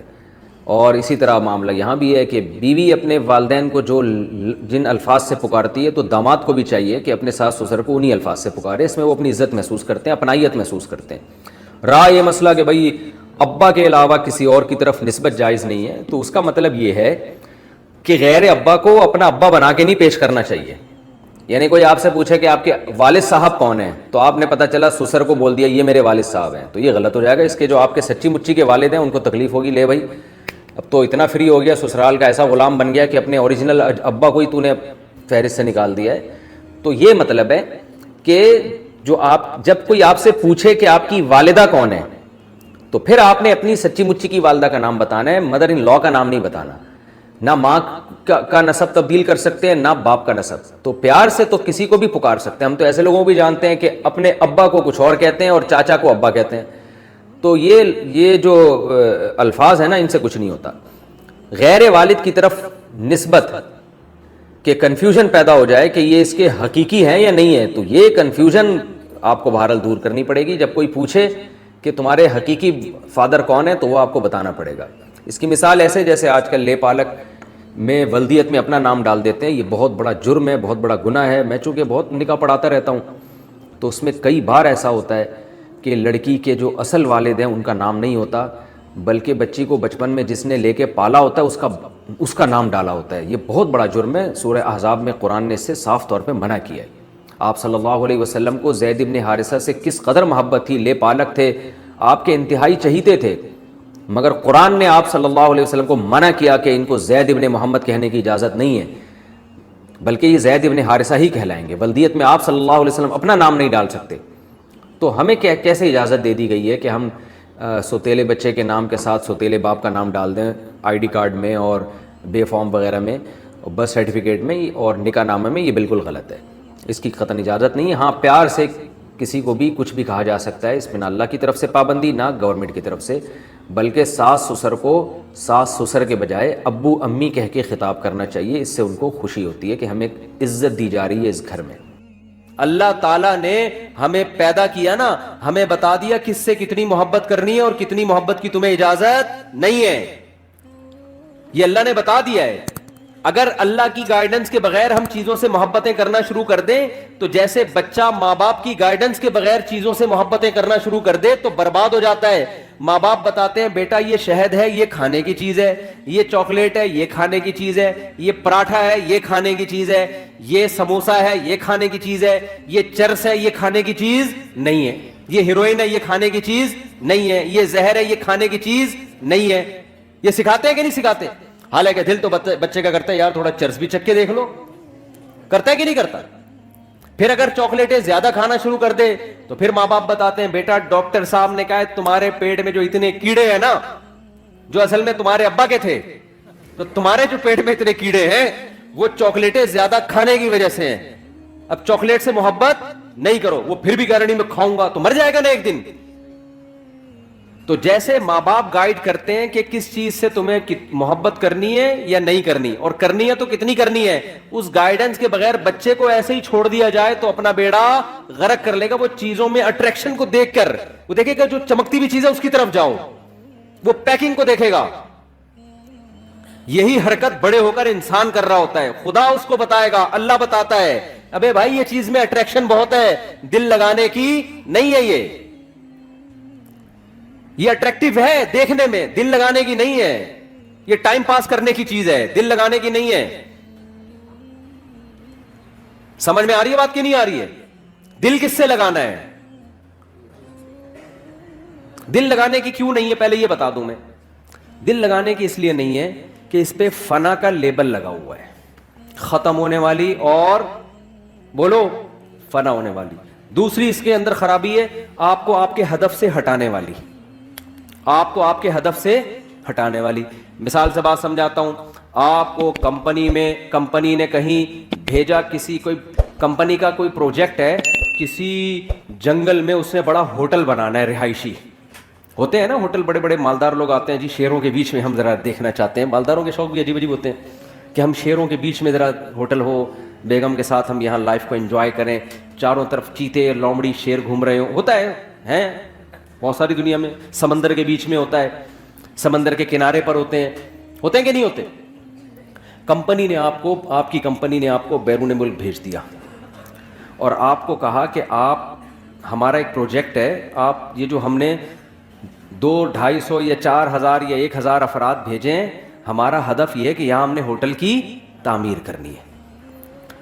اور اسی طرح معاملہ یہاں بھی ہے کہ بیوی اپنے والدین کو جو جن الفاظ سے پکارتی ہے تو داماد کو بھی چاہیے کہ اپنے ساس سسر کو انہی الفاظ سے پکارے. اس میں وہ اپنی عزت محسوس کرتے ہیں, اپنائیت محسوس کرتے ہیں. رہا یہ مسئلہ کہ بھائی ابا کے علاوہ کسی اور کی طرف نسبت جائز نہیں ہے, تو اس کا مطلب یہ ہے کہ غیر ابا کو اپنا ابا بنا کے نہیں پیش کرنا چاہیے. یعنی کوئی آپ سے پوچھے کہ آپ کے والد صاحب کون ہیں, تو آپ نے پتہ چلا سسر کو بول دیا یہ میرے والد صاحب ہیں, تو یہ غلط ہو جائے گا. اس کے جو آپ کے سچی مچی کے والد ہیں ان کو تکلیف ہوگی, لے بھائی اب تو اتنا فری ہو گیا, سسرال کا ایسا غلام بن گیا کہ اپنے اوریجنل ابا کو ہی تو نے فہرست سے نکال دیا ہے. تو یہ مطلب ہے کہ جب کوئی آپ سے پوچھے کہ آپ کی والدہ کون ہے تو پھر آپ نے اپنی سچی مچی کی والدہ کا نام بتانا ہے, مدر ان لا کا نام نہیں بتانا. نہ ماں کا نسب تبدیل کر سکتے ہیں نہ باپ کا نسب. تو پیار سے تو کسی کو بھی پکار سکتے ہیں. ہم تو ایسے لوگوں کو بھی جانتے ہیں کہ اپنے ابا کو کچھ اور کہتے ہیں اور چاچا کو ابا کہتے ہیں. تو یہ جو الفاظ ہیں نا ان سے کچھ نہیں ہوتا. غیر والد کی طرف نسبت کہ کنفیوژن پیدا ہو جائے کہ یہ اس کے حقیقی ہیں یا نہیں ہے, تو یہ کنفیوژن آپ کو بہرحال دور کرنی پڑے گی. جب کوئی پوچھے کہ تمہارے حقیقی فادر کون ہے تو وہ آپ کو بتانا پڑے گا. اس کی مثال ایسے جیسے آج کل لے پالک میں ولدیت میں اپنا نام ڈال دیتے ہیں. یہ بہت بڑا جرم ہے, بہت بڑا گناہ ہے. میں چونکہ بہت نکاح پڑھاتا رہتا ہوں تو اس میں کئی بار ایسا ہوتا ہے کہ لڑکی کے جو اصل والد ہیں ان کا نام نہیں ہوتا, بلکہ بچی کو بچپن میں جس نے لے کے پالا ہوتا ہے اس کا نام ڈالا ہوتا ہے. یہ بہت بڑا جرم ہے. سورہ احزاب میں قرآن نے اس سے صاف طور پہ منع کیا ہے. آپ صلی اللہ علیہ وسلم کو زید بن حارثہ سے کس قدر محبت تھی, لے پالک تھے, آپ کے انتہائی چہیتے تھے, مگر قرآن نے آپ صلی اللہ علیہ وسلم کو منع کیا کہ ان کو زید ابن محمد کہنے کی اجازت نہیں ہے, بلکہ یہ زید ابن حارثہ ہی کہلائیں گے. ولدیت میں آپ صلی اللہ علیہ وسلم اپنا نام نہیں ڈال سکتے. تو ہمیں کیسے اجازت دے دی گئی ہے کہ ہم سوتیلے بچے کے نام کے ساتھ سوتیلے باپ کا نام ڈال دیں آئی ڈی کارڈ میں اور بے فارم وغیرہ میں, برتھ سرٹیفکیٹ میں اور نکاح نامے میں؟ یہ بالکل غلط ہے, اس کی قطعاً اجازت نہیں ہے. ہاں پیار سے کسی کو بھی کچھ بھی کہا جا سکتا ہے, اس میں نہ اللہ کی طرف سے پابندی نہ گورنمنٹ کی طرف سے, بلکہ ساس سسر کو ساس سسر کے بجائے ابو امی کہہ کے خطاب کرنا چاہیے. اس سے ان کو خوشی ہوتی ہے کہ ہمیں عزت دی جا رہی ہے اس گھر میں. اللہ تعالیٰ نے ہمیں پیدا کیا نا, ہمیں بتا دیا کس سے کتنی محبت کرنی ہے اور کتنی محبت کی تمہیں اجازت نہیں ہے. یہ اللہ نے بتا دیا ہے. اگر اللہ کی گائیڈنس کے بغیر ہم چیزوں سے محبتیں کرنا شروع کر دیں تو جیسے بچہ ماں باپ کی گائیڈنس کے بغیر چیزوں سے محبتیں کرنا شروع کر دے تو برباد ہو جاتا ہے. ماں باپ بتاتے ہیں بیٹا یہ شہد ہے یہ کھانے کی چیز ہے, یہ چاکلیٹ ہے یہ کھانے کی چیز ہے, یہ پراٹھا ہے یہ کھانے کی چیز ہے, یہ سموسا ہے یہ کھانے کی چیز ہے, یہ چرس ہے یہ کھانے کی چیز نہیں ہے, یہ ہیروئن ہے یہ کھانے کی چیز نہیں ہے, یہ زہر ہے یہ کھانے کی چیز نہیں ہے. یہ سکھاتے ہیں کہ نہیں سکھاتے؟ حالانکہ دل تو بچے کا کرتا ہے یار تھوڑا چرس بھی چکھ کے دیکھ لو, کرتا ہے کہ نہیں کرتا؟ پھر اگر چاکلیٹیں زیادہ کھانا شروع کر دے تو پھر ماں باپ بتاتے ہیں بیٹا ڈاکٹر صاحب نے کہا ہے تمہارے پیٹ میں جو اتنے کیڑے ہیں نا جو اصل میں تمہارے ابا کے تھے, تو تمہارے جو پیٹ میں اتنے کیڑے ہیں وہ چاکلیٹیں زیادہ کھانے کی وجہ سے ہیں. اب چاکلیٹ سے محبت نہیں کرو. وہ پھر بھی کہہ رہے نہیں میں کھاؤں گا, تو مر جائے گا نا ایک دن. تو جیسے ماں باپ گائیڈ کرتے ہیں کہ کس چیز سے تمہیں محبت کرنی ہے یا نہیں کرنی, اور کرنی ہے تو کتنی کرنی ہے, اس گائیڈنس کے بغیر بچے کو ایسے ہی چھوڑ دیا جائے تو اپنا بیڑا غرق کر لے گا. وہ چیزوں میں اٹریکشن کو دیکھ کر وہ دیکھے گا جو چمکتی ہوئی چیز ہے اس کی طرف جاؤ, وہ پیکنگ کو دیکھے گا. یہی حرکت بڑے ہو کر انسان کر رہا ہوتا ہے. خدا اس کو بتائے گا, اللہ بتاتا ہے ابے بھائی یہ چیز میں اٹریکشن بہت ہے, دل لگانے کی نہیں ہے, یہ اٹریکٹیو ہے دیکھنے میں, دل لگانے کی نہیں ہے. یہ ٹائم پاس کرنے کی چیز ہے, دل لگانے کی نہیں ہے. سمجھ میں آ رہی ہے بات کی نہیں آ رہی ہے؟ دل کس سے لگانا ہے؟ دل لگانے کی کیوں نہیں ہے پہلے یہ بتا دوں میں. دل لگانے کی اس لیے نہیں ہے کہ اس پہ فنا کا لیبل لگا ہوا ہے, ختم ہونے والی اور بولو فنا ہونے والی. دوسری اس کے اندر خرابی ہے آپ کو آپ کے ہدف سے ہٹانے والی, آپ کو آپ کے ہدف سے ہٹانے والی. مثال سے بات سمجھاتا ہوں. آپ کو کمپنی نے کہیں بھیجا, کسی کوئی کمپنی کا کوئی پروجیکٹ ہے, کسی جنگل میں اس نے بڑا ہوٹل بنانا ہے, رہائشی ہوتے ہیں نا ہوٹل, بڑے بڑے مالدار لوگ آتے ہیں جی, شیروں کے بیچ میں ہم ذرا دیکھنا چاہتے ہیں. مالداروں کے شوق بھی عجیب عجیب ہوتے ہیں کہ ہم شیروں کے بیچ میں ذرا ہوٹل ہو, بیگم کے ساتھ ہم یہاں لائف کو انجوائے کریں, چاروں طرف چیتے لومڑی شیر گھوم رہے ہوں. ہوتا ہے بہت ساری دنیا میں. سمندر کے بیچ میں ہوتا ہے, سمندر کے کنارے پر ہوتے ہیں کہ نہیں ہوتے. کمپنی نے آپ کی کمپنی نے آپ کو بیرون ملک بھیج دیا اور آپ کو کہا کہ آپ, ہمارا ایک پروجیکٹ ہے, آپ یہ جو ہم نے 200-250 یا 4000 یا 1000 افراد بھیجے ہیں, ہمارا ہدف یہ ہے کہ یہاں ہم نے ہوٹل کی تعمیر کرنی ہے.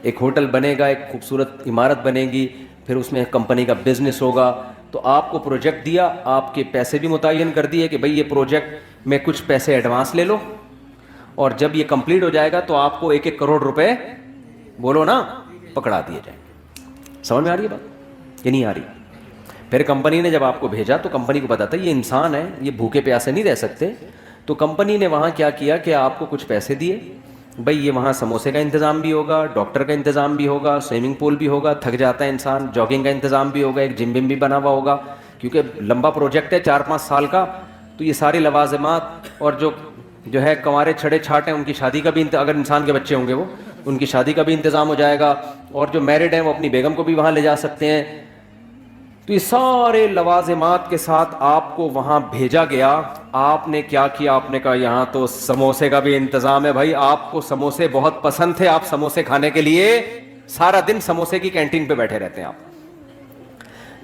ایک ہوٹل بنے گا, ایک خوبصورت عمارت بنے گی, پھر اس میں کمپنی کا بزنس ہوگا. تو آپ کو پروجیکٹ دیا, آپ کے پیسے بھی متعین کر دیے کہ بھئی یہ پروجیکٹ میں کچھ پیسے ایڈوانس لے لو, اور جب یہ کمپلیٹ ہو جائے گا تو آپ کو 1-1 کروڑ روپے, بولو نا, پکڑا دیے جائیں گے. سمجھ میں آ رہی ہے بات کہ نہیں آ رہی؟ پھر کمپنی نے جب آپ کو بھیجا تو کمپنی کو پتا تھا یہ انسان ہے, یہ بھوکے پیاسے نہیں رہ سکتے. تو کمپنی نے وہاں کیا کیا کہ آپ کو کچھ پیسے دیے, بھئی یہ وہاں سموسے کا انتظام بھی ہوگا, ڈاکٹر کا انتظام بھی ہوگا, سوئمنگ پول بھی ہوگا, تھک جاتا ہے انسان, جاگنگ کا انتظام بھی ہوگا, ایک جم بم بھی بنا ہوا ہوگا, کیونکہ لمبا پروجیکٹ ہے 4-5 سال کا. تو یہ ساری لوازمات, اور جو ہے کنوارے چھڑے چھاٹ ہیں ان کی شادی کا بھی, اگر انسان کے بچے ہوں گے وہ, ان کی شادی کا بھی انتظام ہو جائے گا, اور جو میرڈ ہیں وہ اپنی بیگم کو بھی وہاں لے جا سکتے ہیں. تو یہ سارے لوازمات کے ساتھ آپ کو وہاں بھیجا گیا. آپ نے کیا کیا, آپ نے کہا یہاں تو سموسے کا بھی انتظام ہے. بھائی آپ کو سموسے بہت پسند تھے, آپ سموسے کھانے کے لیے سارا دن سموسے کی کینٹین پہ بیٹھے رہتے ہیں آپ.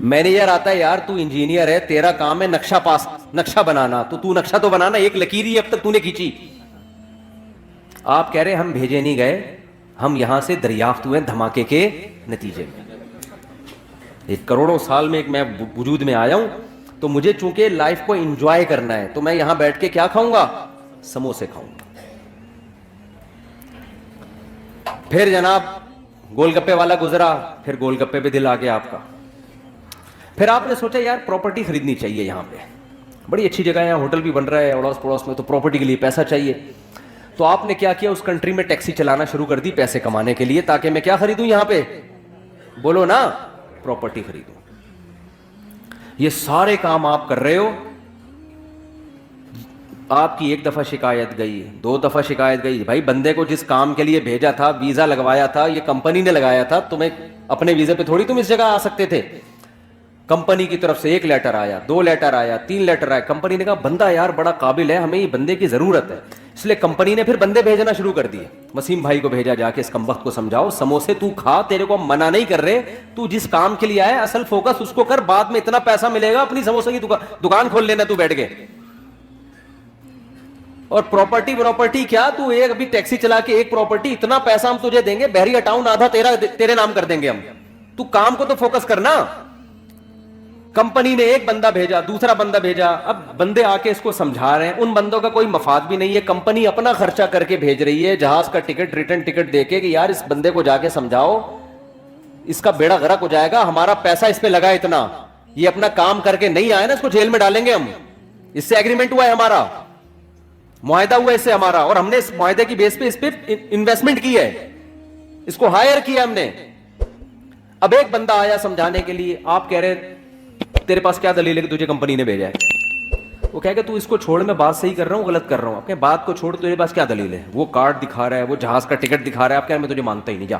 مینیجر آتا ہے, یار تو انجینئر ہے, تیرا کام ہے نقشہ بنانا, تو نقشہ تو بنانا, ایک لکیر ہی اب تک تو نے کھینچی. آپ کہہ رہے ہم بھیجے نہیں گئے, ہم یہاں سے دریافت ہوئے دھماکے کے نتیجے میں. 1 کروڑوں سال میں میں وجود میں آیا ہوں, تو مجھے چونکہ لائف کو انجوائے کرنا ہے, تو میں یہاں بیٹھ کے کیا کھاؤں گا, سموسے کھاؤں گا. پھر جناب گول گپے والا گزرا, پھر گول گپے پہ دل آ گیا آپ کا. پھر آپ نے سوچا یار پراپرٹی خریدنی چاہیے, یہاں پہ بڑی اچھی جگہ ہے, یہاں ہوٹل بھی بن رہا ہے اڑوس پڑوس میں, تو پراپرٹی کے لیے پیسہ چاہیے. تو آپ نے کیا کیا, اس کنٹری میں ٹیکسی چلانا شروع کر دی پیسے کمانے کے لیے, تاکہ میں کیا خریدوں یہاں پہ, بولو نا, پراپرٹی خریدوں. یہ سارے کام آپ کر رہے ہو. آپ کی 1 دفعہ شکایت گئی, 2 دفعہ شکایت گئی, بھائی بندے کو جس کام کے لیے بھیجا تھا, ویزا لگوایا تھا, یہ کمپنی نے لگایا تھا, تمہیں اپنے ویزے پہ تھوڑی تم اس جگہ آ سکتے تھے. کمپنی کی طرف سے 1 لیٹر آیا, 2 لیٹر آیا, 3 لیٹر آیا. کمپنی نے کہا بندہ یار بڑا قابل ہے, ہمیں یہ بندے کی ضرورت ہے. اس لیے کمپنی نے پھر بندے بھیجنا شروع کر دیے. وسیم بھائی کو بھیجا, جا کے اس کمبخت کو سمجھاؤ, سموسے تو کھا, تیرے کو منع نہیں کر رہے, تو جس کام کے لیے آیا اصل فوکس اس کو کر, بعد میں اتنا پیسہ ملے گا اپنی سموسے کی دکان کھول لینا تو بیٹھ گئے. اور پراپرٹی کیا, تو ایک ابھی ٹیکسی چلا کے ایک پراپرٹی, اتنا پیسہ ہم تجھے دیں گے, بحریہ ٹاؤن آدھا تیرے نام کر دیں گے ہم. تو کام کو تو فوکس کرنا. کمپنی نے 1 بندہ بھیجا, دوسرا بندہ بھیجا, اب بندے آ کے اس کو سمجھا رہے ہیں, ان بندوں کا کوئی مفاد بھی نہیں ہے, کمپنی اپنا خرچہ کر کے بھیج رہی ہے, جہاز کا ٹکٹ, ریٹرن ٹکٹ دے کے, کہ یار اس بندے کو جا کے سمجھاؤ, اس کا بیڑا غرق ہو جائے گا, ہمارا پیسہ اس پہ لگا اتنا, یہ اپنا کام کر کے نہیں آئے نا, اس کو جیل میں ڈالیں گے ہم. اس سے ایگریمنٹ ہوا ہے, ہمارا معاہدہ ہوا ہے اس سے ہمارا, اور ہم نے اس معاہدے کی بیس پہ اس پہ انویسٹمنٹ کی ہے, اس کو ہائر کیا ہم نے. اب 1 بندہ آیا سمجھانے کے لیے, آپ کہہ رہے تیرے پاس کیا دلیل ہے کہ تجھے کمپنی نے بھیجا ہے. وہ کہے کہ تو اس کو چھوڑ, میں بات صحیح کر رہا ہوں غلط کر رہا ہوں. اپنے بات کو چھوڑ, تیرے پاس کیا دلیل ہے. وہ کارڈ دکھا رہا ہے, وہ جہاز کا ٹکٹ دکھا رہا ہے. آپ کہہ رہے میں تجھے مانتا ہی نہیں, جا,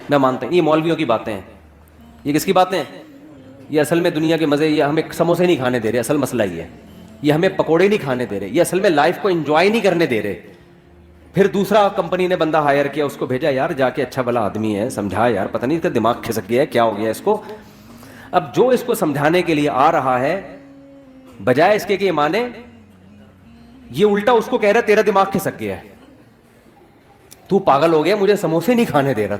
میں مانتا ہی نہیں. یہ مولویوں کی باتیں ہیں. یہ کس کی باتیں ہیں؟ یہ اصل میں دنیا کے مزے, یہ ہمیں سموسے نہیں کھانے دے رہے, اصل مسئلہ یہ ہے. یہ ہمیں پکوڑے نہیں کھانے دے رہے, یہ اصل میں لائف کو انجوائے نہیں کرنے دے رہے. پھر دوسرا کمپنی نے بندہ ہائر کیا, اس کو بھیجا, یار جا کے اچھا بھلا آدمی ہے, سمجھا یار, پتہ نہیں اس کا دماغ کھسک گیا ہے, کیا ہو گیا اس کو. اب جو اس کو سمجھانے کے لیے آ رہا ہے, بجائے اس کے کہ یہ مانے, یہ الٹا اس کو کہہ رہا ہے تیرا دماغ کھسک گیا ہے, تو پاگل ہو گیا, مجھے سموسے نہیں کھانے دے رہا,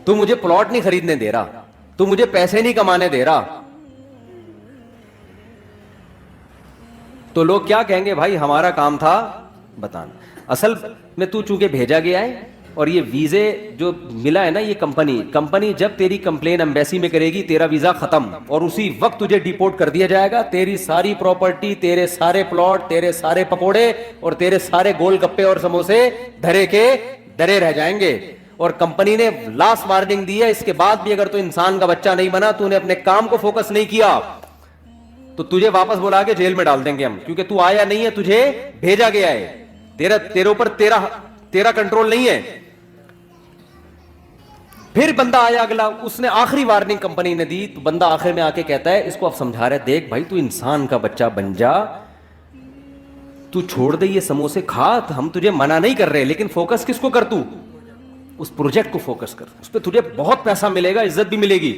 تو مجھے پلاٹ نہیں خریدنے دے رہا, تو مجھے پیسے نہیں کمانے دے رہا. تو لوگ کیا کہیں گے, بھائی ہمارا کام تھا بتانا. اصل میں تو چونکہ بھیجا گیا ہے, اور یہ ویزے جو ملا ہے نا، یہ کمپنی جب تیری کمپلین ایمبیسی میں کرے گی تیرا ویزا ختم، اور اسی وقت تجھے ڈیپورٹ کر دیا جائے گا. تیری ساری پراپرٹی، تیرے سارے پلاٹ، تیرے سارے پکوڑے اور تیرے سارے گول گپے اور سموسے دھرے کے درے رہ جائیں گے. اور کمپنی نے لاسٹ وارننگ دی ہے، اس کے بعد بھی اگر تو انسان کا بچہ نہیں بنا، تو نے اپنے کام کو فوکس نہیں کیا، تو تجھے واپس بلا کے جیل میں ڈال دیں گے ہم، کیونکہ تو آیا نہیں ہے، تجھے بھیجا گیا ہے، تیرے اوپر تیرا کنٹرول نہیں ہے. پھر بندہ آیا اگلا، اس نے آخری وارننگ کمپنی نے دی، تو بندہ آخر میں آ کے کہتا ہے، اس کو اب سمجھا رہا ہے، دیکھ بھائی تو انسان کا بچہ بن جا، تو چھوڑ دے یہ سموسے کھا، ہم تجھے منع نہیں کر رہے، لیکن فوکس کس کو کر، تو اس پروجیکٹ کو فوکس کر، اس پہ تجھے بہت پیسہ ملے گا، عزت بھی ملے گی.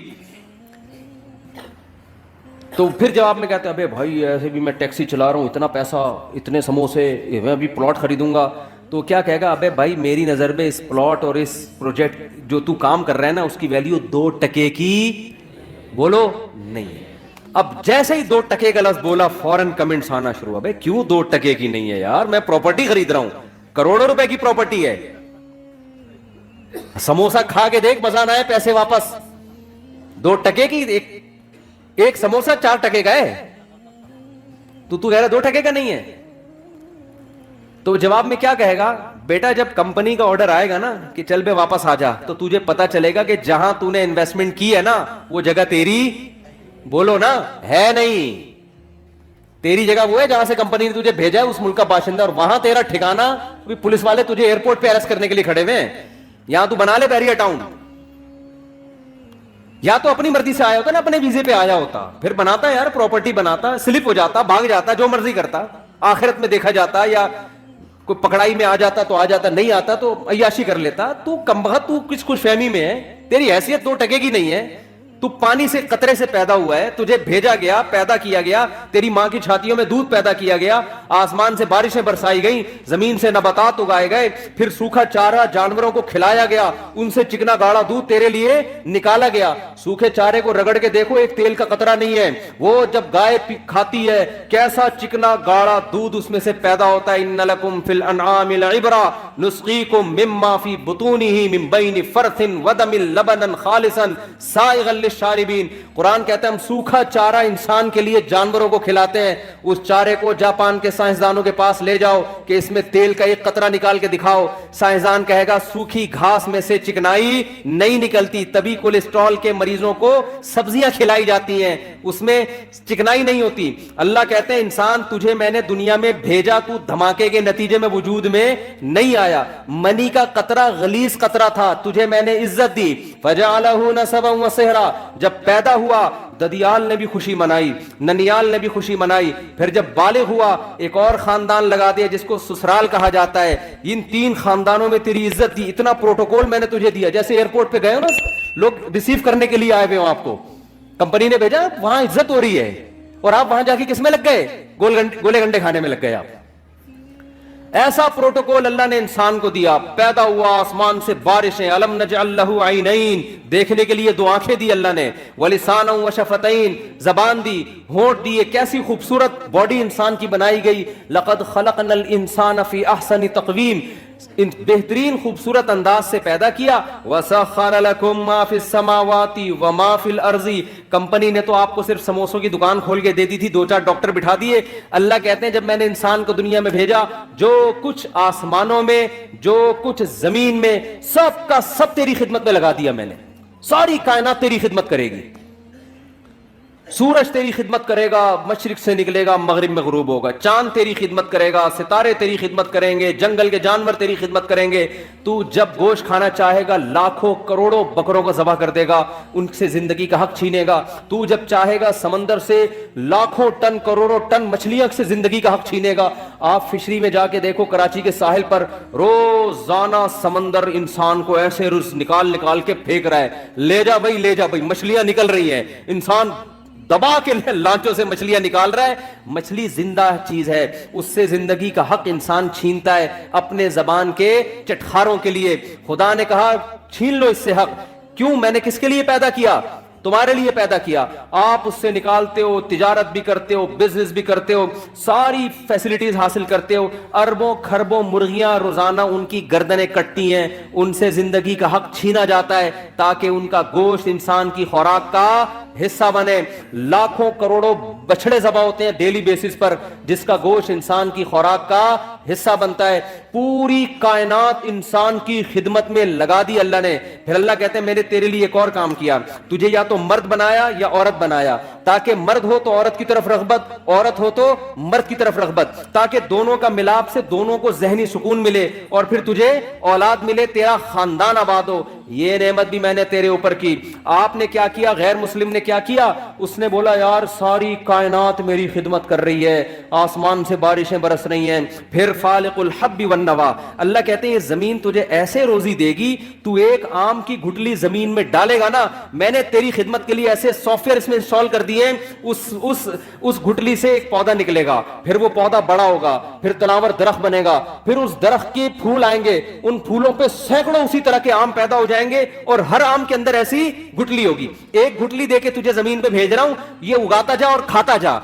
تو پھر جواب میں کہتے ہیں، ابے بھائی ایسے بھی میں ٹیکسی چلا رہا ہوں، اتنا پیسہ، اتنے سموسے، میں بھی پلاٹ خریدوں گا. تو کیا کہے گا، ابے بھائی میری نظر میں اس پلاٹ اور اس پروجیکٹ جو تو کام کر رہا ہے نا، اس کی ویلیو 2 ٹکے کی بولو نہیں ہے. اب جیسے ہی 2 ٹکے کا لفظ بولا، فوراً کمنٹس آنا شروع. ابے کیوں 2 ٹکے کی نہیں ہے یار، میں پراپرٹی خرید رہا ہوں، کروڑوں روپے کی پراپرٹی ہے، سموسا کھا کے دیکھ مزہ نہ آئے، پیسے واپس. 2 ٹکے کی ایک سموسا 4 ٹکے کا ہے، تو کہہ رہا 2 ٹکے کا نہیں ہے. تو جواب میں کیا کہے گا، بیٹا جب کمپنی کا آرڈر آئے گا نا کہ چل بے واپس آ جا، تو تجھے پتا چلے گا کہ جہاں تو نے انویسٹمنٹ کی ہے نا، وہ جگہ تیری بولو نا ہے نہیں. تیری جگہ وہ ہے جہاں سے کمپنی نے تجھے بھیجا ہے، اس ملک کا باشندہ، اور وہاں تیرا ٹھکانا. پولیس والے تجھے ایئرپورٹ پہ اریسٹ کرنے کے لیے کھڑے ہوئے ہیں. یہاں تو بنا لے بیریا ٹاؤن، یا تو اپنی مرضی سے آیا ہوتا نا، اپنے ویزے پہ آیا ہوتا، پھر بناتا یار پراپرٹی، بناتا، سلپ ہو جاتا، بھاگ جاتا، جو مرضی کرتا، آخرت میں دیکھا جاتا، یا کوئی پکڑائی میں آ جاتا تو آ جاتا، نہیں آتا تو عیاشی کر لیتا. تو کمبخت، تو کس خوش فہمی میں ہے، تیری حیثیت 2 ٹکے کی نہیں ہے. تو پانی سے قطرے سے پیدا ہوا ہے، تجھے بھیجا گیا، پیدا کیا گیا، تیری ماں کی چھاتیوں میں دودھ پیدا کیا گیا، آسمان سے بارشیں برسائی گئیں، زمین سے نباتات اگائے گئے، پھر سوکھا چارہ جانوروں کو کھلایا گیا، ان سے چکنا گاڑا دودھ تیرے لیے نکالا گیا. سوکھے چارے کو رگڑ کے دیکھو، ایک تیل کا قطرہ نہیں ہے. وہ جب گائے کھاتی ہے، کیسا چکنا گاڑا دودھ اس میں سے پیدا ہوتا ہے. ان لکم فی الانعام لعبرہ نسقیکم مما فی بطونہ من بین فرث ودم لبنا خالصا سائغا للشاربین. قرآن کہتا ہے ہم سوکھا چارہ انسان کے لیے جانوروں کو کھلاتے ہیں. اس چارے کو جاپان کے سائنسدانوں کے پاس لے جاؤ کہ اس میں تیل کا ایک قطرہ نکال کے دکھاؤ. سائنسدان کہے گا سوکھی گھاس میں سے چکنائی نہیں نکلتی، تبھی کولیسٹرول کے مریضوں کو سبزیاں کھلائی جاتی ہیں، اس میں چکنائی نہیں ہوتی. اللہ کہتے ہیں انسان تجھے میں نے دنیا میں بھیجا، تو دھماکے کے نتیجے میں وجود میں نہیں آیا. منی کا قطرہ غلیظ قطرہ تھا، تجھے میں نے عزت دی. فجعلہ نسبا وصہرا، جب پیدا ہوا ددیال نے بھی خوشی منائی، ننیال نے بھی خوشی منائی. پھر جب بالغ ہوا ایک اور خاندان لگا دیا جس کو سسرال کہا جاتا ہے. ان 3 خاندانوں میں تیری عزت دی، اتنا پروٹوکول میں نے تجھے دیا. جیسے ایئرپورٹ پہ گئے ہو نا، لوگ ریسیو کرنے کے لیے آئے ہوئے ہوں، آپ کو کمپنی نے بھیجا، وہاں عزت ہو رہی ہے، اور آپ وہاں جا کے کس میں لگ گئے، گولے گنڈے کھانے میں لگ گئے آپ. ایسا پروٹوکول اللہ نے انسان کو دیا. پیدا ہوا، آسمان سے بارشیں، الم نجعل لہ عینین، دیکھنے کے لیے 2 آنکھیں دی اللہ نے، ولسانا وشفتین، زبان دی، ہونٹ دیے. کیسی خوبصورت باڈی انسان کی بنائی گئی. لقد خلقنا الانسان فی احسن تقویم، بہترین خوبصورت انداز سے پیدا کیا. وسخر لکم ما فی السماوات وما فی الارض، کمپنی نے تو آپ کو صرف سموسوں کی دکان کھول کے دے دی تھی، 2-4 ڈاکٹر بٹھا دیے. اللہ کہتے ہیں جب میں نے انسان کو دنیا میں بھیجا، جو کچھ آسمانوں میں، جو کچھ زمین میں، سب کا سب تیری خدمت میں لگا دیا میں نے. ساری کائنات تیری خدمت کرے گی. سورج تیری خدمت کرے گا، مشرق سے نکلے گا مغرب میں غروب ہوگا. چاند تیری خدمت کرے گا، ستارے تیری خدمت کریں گے، جنگل کے جانور تیری خدمت کریں گے. تو جب گوشت کھانا چاہے گا لاکھوں کروڑوں بکروں کو ذبح کر دے گا، ان سے زندگی کا حق چھینے گا. تو جب چاہے گا سمندر سے لاکھوں ٹن کروڑوں ٹن مچھلیاں سے زندگی کا حق چھینے گا. آپ فشری میں جا کے دیکھو، کراچی کے ساحل پر روزانہ سمندر انسان کو ایسے رز نکال کے پھینک رہا ہے. لے جا بھائی، لے جا بھائی، مچھلیاں نکل رہی ہیں. انسان دبا کے لانچوں سے مچھلیاں نکال رہا ہے. مچھلی زندہ چیز ہے، اس سے زندگی کا حق انسان چھینتا ہے اپنے زبان کے چٹخاروں کے لیے. خدا نے کہا چھین لو اس سے حق. کیوں؟ میں نے کس کے لیے پیدا کیا؟ تمہارے لیے پیدا کیا, آپ اس سے نکالتے ہو, تجارت بھی کرتے ہو, بزنس بھی کرتے ہو, ساری فیسلٹیز حاصل کرتے ہو, اربوں کھربوں مرغیاں روزانہ ان کی گردنیں کٹتی ہیں, ان سے زندگی کا حق چھینا جاتا ہے تاکہ ان کا گوشت انسان کی خوراک کا حصہ بنے, لاکھوں کروڑوں بچڑے ذبح ہوتے ہیں ڈیلی بیسس پر جس کا گوشت انسان کی خوراک کا حصہ بنتا ہے, پوری کائنات انسان کی خدمت میں لگا دی اللہ نے. پھر اللہ کہتے ہیں میں نے تیرے لیے ایک اور کام کیا, تجھے یا تو مرد بنایا یا عورت بنایا, تاکہ مرد ہو تو عورت کی طرف رغبت, عورت ہو تو مرد کی طرف رغبت, تاکہ دونوں کا ملاپ سے دونوں کو ذہنی سکون ملے اور پھر تجھے اولاد ملے, تیرا خاندان آباد ہو. یہ نعمت بھی میں نے تیرے اوپر کی. آپ نے کیا کیا؟ غیر مسلم نے کیا کیا؟ اس نے بولا یار ساری کائنات میری خدمت کر رہی ہے, آسمان سے بارشیں برس رہی ہیں. پھر فالق الحب والنوا, اللہ کہتے ہیں یہ زمین تجھے ایسے روزی دے گی, تو ایک آم کی گٹلی زمین میں ڈالے گا نا, میں نے تیری خدمت کے لیے ایسے سافٹ ویئر اس میں انسٹال کر دیے, اس گٹلی سے ایک پودا نکلے گا, پھر وہ پودا بڑا ہوگا, پھر تناور درخت بنے گا, پھر اس درخت کے پھول آئیں گے, ان پھولوں پہ سینکڑوں اسی طرح کے آم پیدا ہو جائیں گے, اور ہر آم کے اندر ایسی گٹلی ہوگی. ایک گٹلی دے کے تجھے زمین پہ بھیج رہا ہوں, یہ اگاتا جا اور کھاتا جا.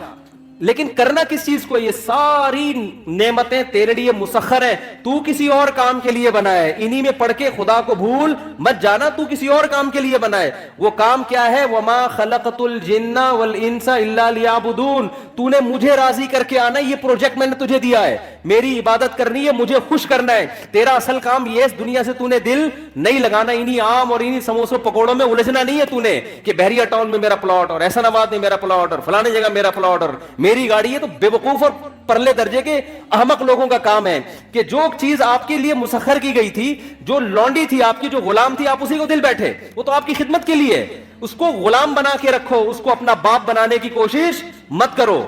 لیکن کرنا کس چیز کو؟ یہ ساری نعمتیں تیرے لیے مسخر ہیں, تو کسی اور کام کے لیے بنا ہے. انہی میں پڑھ کے خدا کو بھول مت جانا, تو کسی اور کام کے لیے بنا ہے. وہ کام کیا ہے؟ وما خلقت الجن والانس الا لیعبدون, تو نے مجھے راضی کر کے آنا, یہ پروجیکٹ میں نے تجھے دیا ہے, میری عبادت کرنی ہے, مجھے خوش کرنا ہے. تیرا اصل کام یہ اس دنیا سے تو نے دل نہیں لگانا, انہی عام اور انہی سموسوں پکوڑوں میں الجھنا نہیں ہے تو نے کہ بحریہ ٹاؤن میں میرا پلاٹ اور احسان آباد میں میرا پلاٹ اور فلانے جگہ میرا پلاٹ اور میری گاڑی ہے. تو بے وقوف اور پرلے درجے کے احمق لوگوں کا کام ہے کہ جو چیز آپ کے لیے مسخر کی گئی تھی, جو لونڈی تھی آپ کی, جو غلام تھی, آپ اسی کو دل بیٹھے, وہ تو آپ کی خدمت کے لیے, اس کو غلام بنا کے رکھو, اس کو اپنا باپ بنانے کی کوشش مت کرو.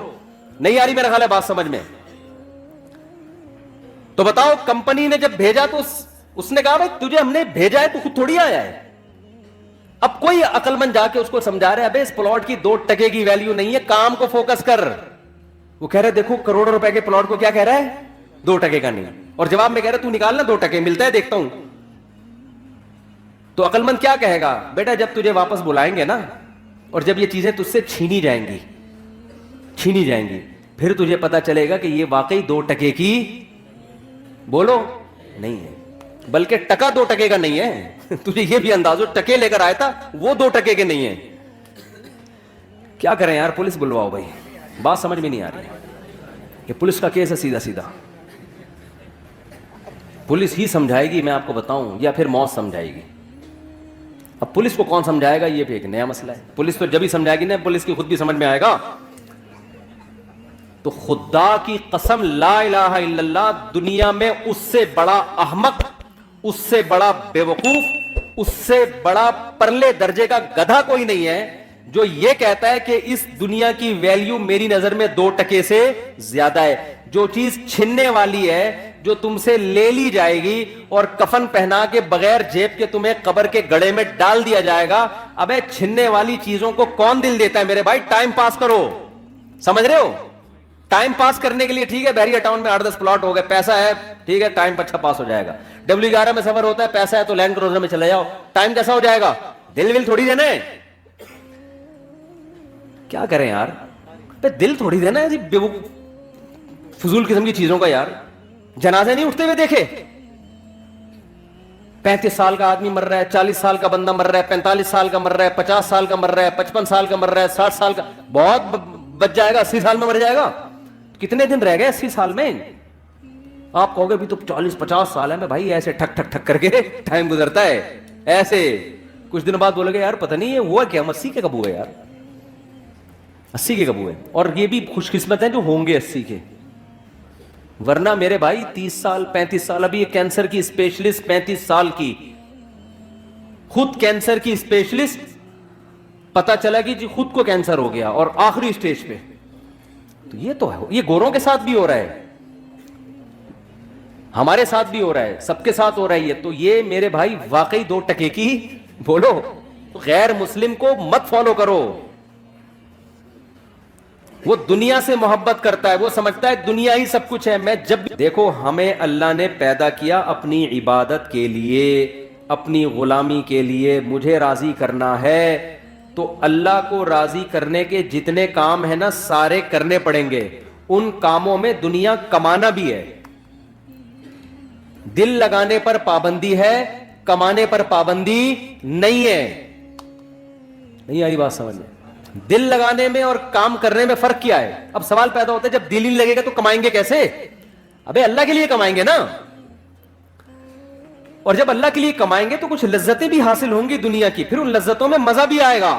نہیں آ رہی میرا خیال ہے بات سمجھ میں؟ تو بتاؤ, کمپنی نے جب بھیجا تو اس نے کہا بھائی تجھے ہم نے بھیجا ہے تو خود تھوڑی آیا ہے. اب کوئی عقل مند جا کے اس کو سمجھا رہے ابے اس پلاٹ کی 2 ٹکے کی ویلیو نہیں ہے, کام کو فوکس کر. وہ کہہ رہے دیکھو کروڑوں روپے کے پلاٹ کو کیا کہہ رہا ہے, 2 ٹکے کا نہیں, اور جواب میں کہہ رہا تو نکالنا 2 ٹکے ملتا ہے دیکھتا ہوں. تو عقل مند کیا کہے گا؟ بیٹا جب تجھے واپس بلائیں گے نا, اور جب یہ چیزیں تجھ سے چھینی جائیں گی, پھر تجھے پتا چلے گا کہ یہ واقعی 2 ٹکے کی بولو نہیں ہے, بلکہ ٹکا 2 ٹکے کا نہیں ہے. تجھے یہ بھی انداز ہو ٹکے لے کر آیا تھا, وہ 2 ٹکے کے نہیں ہیں. کیا کریں یار, پولیس بلواؤ بھائی. بات سمجھ میں نہیں آ رہی کہ پولیس کا کیس ہے سیدھا سیدھا, پولیس ہی سمجھائے گی میں آپ کو بتاؤں, یا پھر موت سمجھائے گی. اب پولیس کو کون سمجھائے گا یہ بھی ایک نیا مسئلہ ہے. پولیس تو جب ہی سمجھائے گی نا, پولیس کی خود بھی سمجھ میں آئے گا. تو خدا کی قسم لا الہ الا اللہ, دنیا میں اس سے بڑا احمق, اس سے بڑا بے وقوف, اس سے بڑا پرلے درجے کا گدھا کوئی نہیں ہے جو یہ کہتا ہے کہ اس دنیا کی ویلیو میری نظر میں 2 ٹکے سے زیادہ ہے. جو چیز چھننے والی ہے, جو تم سے لے لی جائے گی اور کفن پہنا کے بغیر جیب کے تمہیں قبر کے گڑھے میں ڈال دیا جائے گا, ابے چھننے والی چیزوں کو کون دل دیتا ہے میرے بھائی؟ ٹائم پاس کرو, سمجھ رہے ہو؟ ٹائم پاس کرنے کے لیے ٹھیک ہے, بحریہ ٹاؤن میں 8-10 پلاٹ ہو گئے, پیسہ ہے ٹھیک ہے, ٹائم اچھا پاس ہو جائے گا. W11 میں سفر ہوتا ہے, پیسہ ہے تو لینڈ کروزر میں چلے جاؤ, ٹائم کیسا ہو جائے گا؟ دل ول تھوڑی دینا ہے. کیا کریں یار, دل تھوڑی دینا ہے فضول قسم کی چیزوں کا. یار جنازے نہیں اٹھتے ہوئے دیکھے, 35 سال کا آدمی مر رہا ہے, 40 سال کا بندہ مر رہا ہے, 45 سال کا مر رہا ہے, 50 سال کا مر رہا ہے, 55 سال کا مر رہا ہے, 60 سال کا, بہت بچ جائے گا, 80 سال میں مر جائے گا. کتنے دن رہ گئے 80 سال میں؟ آپ کہو گے بھی تو 40-50 سال ہے. میں بھائی ایسے ٹھک ٹھک ٹھک کر کے ٹائم گزرتا ہے ایسے. کچھ دن بعد بولے گے یار پتہ نہیں یہ ہوا کیا, 80 کے کب ہوئے یار, 80 کے کب ہوئے. اور یہ بھی خوش قسمت ہیں جو ہوں گے 80 کے, ورنہ میرے بھائی 30 سال 35 سال. ابھی یہ کینسر کی اسپیشلسٹ 35 سال کی, خود کینسر کی اسپیشلسٹ, پتا چلا کہ جی خود کو کینسر ہو گیا اور آخری اسٹیج پہ. تو یہ تو ہے, یہ گوروں کے ساتھ بھی ہو رہا ہے, ہمارے ساتھ بھی ہو رہا ہے, سب کے ساتھ ہو رہا ہے یہ. تو یہ میرے بھائی واقعی 2 ٹکے کی بولو. غیر مسلم کو مت فالو کرو, وہ دنیا سے محبت کرتا ہے, وہ سمجھتا ہے دنیا ہی سب کچھ ہے. میں جب دیکھو, ہمیں اللہ نے پیدا کیا اپنی عبادت کے لیے, اپنی غلامی کے لیے, مجھے راضی کرنا ہے. تو اللہ کو راضی کرنے کے جتنے کام ہیں نا سارے کرنے پڑیں گے. ان کاموں میں دنیا کمانا بھی ہے. دل لگانے پر پابندی ہے, کمانے پر پابندی نہیں ہے. نہیں آ رہی بات سمجھ میں؟ دل لگانے میں اور کام کرنے میں فرق کیا ہے؟ اب سوال پیدا ہوتا ہے جب دل ہی لگے گا تو کمائیں گے کیسے؟ ابے اللہ کے لیے کمائیں گے نا. اور جب اللہ کے لیے کمائیں گے تو کچھ لذتیں بھی حاصل ہوں گی دنیا کی, پھر ان لذتوں میں مزہ بھی آئے گا.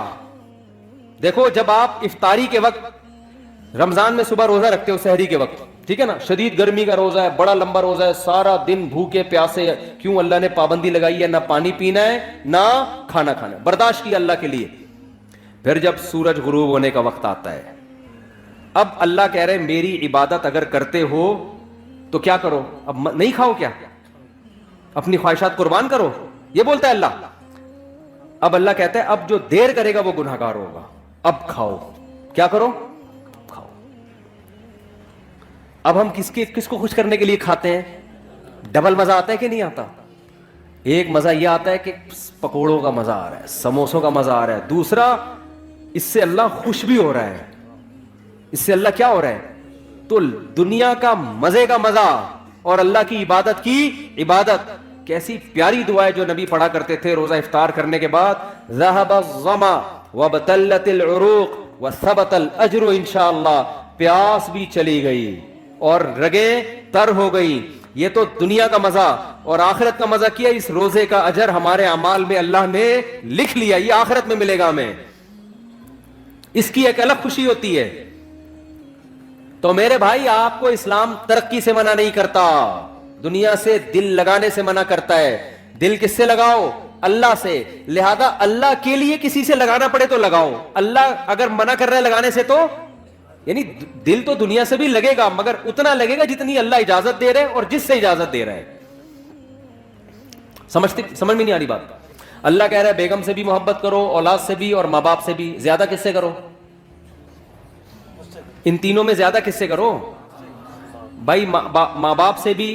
دیکھو جب آپ افطاری کے وقت رمضان میں صبح روزہ رکھتے ہو سحری کے وقت, ٹھیک ہے نا, شدید گرمی کا روزہ ہے, بڑا لمبا روزہ ہے, سارا دن بھوکے پیاسے, کیوں اللہ نے پابندی لگائی ہے, نہ پانی پینا ہے نہ کھانا کھانا ہے, برداشت کیا اللہ کے لیے. پھر جب سورج غروب ہونے کا وقت آتا ہے, اب اللہ کہہ رہے میری عبادت اگر کرتے ہو تو کیا کرو, اب نہیں کھاؤ کیا, اپنی خواہشات قربان کرو, یہ بولتا ہے اللہ. اب اللہ کہتا ہے اب جو دیر کرے گا وہ گناہ گار ہوگا, اب کھاؤ. کیا کرو؟ کھاؤ. اب ہم کس کو خوش کرنے کے لیے کھاتے ہیں؟ ڈبل مزہ آتا ہے کہ نہیں آتا؟ ایک مزہ یہ آتا ہے کہ پکوڑوں کا مزہ آ رہا ہے, سموسوں کا مزہ آ رہا ہے. دوسرا, اس سے اللہ خوش بھی ہو رہا ہے. اس سے اللہ کیا ہو رہا ہے؟ تو دنیا کا مزے کا مزہ اور اللہ کی عبادت کی عبادت. کیسی پیاری دعا ہے جو نبی پڑھا کرتے تھے روزہ افطار کرنے کے بعد, ذهب الظما وابتلت العروق وثبت الاجر انشاءاللہ. پیاس بھی چلی گئی اور رگیں تر ہو گئی. یہ تو دنیا کا مزہ, اور آخرت کا مزہ کیا, اس روزے کا اجر ہمارے اعمال میں اللہ نے لکھ لیا, یہ آخرت میں ملے گا ہمیں. اس کی ایک الگ خوشی ہوتی ہے. تو میرے بھائی آپ کو اسلام ترقی سے منع نہیں کرتا, دنیا سے دل لگانے سے منع کرتا ہے. دل کس سے لگاؤ؟ اللہ سے. لہذا اللہ کے لیے کسی سے لگانا پڑے تو لگاؤ. اللہ اگر منع کر رہا ہے لگانے سے تو یعنی دل تو دنیا سے بھی لگے گا مگر اتنا لگے گا جتنی اللہ اجازت دے رہے اور جس سے اجازت دے رہا ہے. سمجھ میں نہیں آ رہی بات؟ اللہ کہہ رہا ہے بیگم سے بھی محبت کرو, اولاد سے بھی اور ماں باپ سے بھی. زیادہ کس سے کرو؟ ان تینوں میں زیادہ کس سے کرو بھائی؟ ماں باپ سے بھی,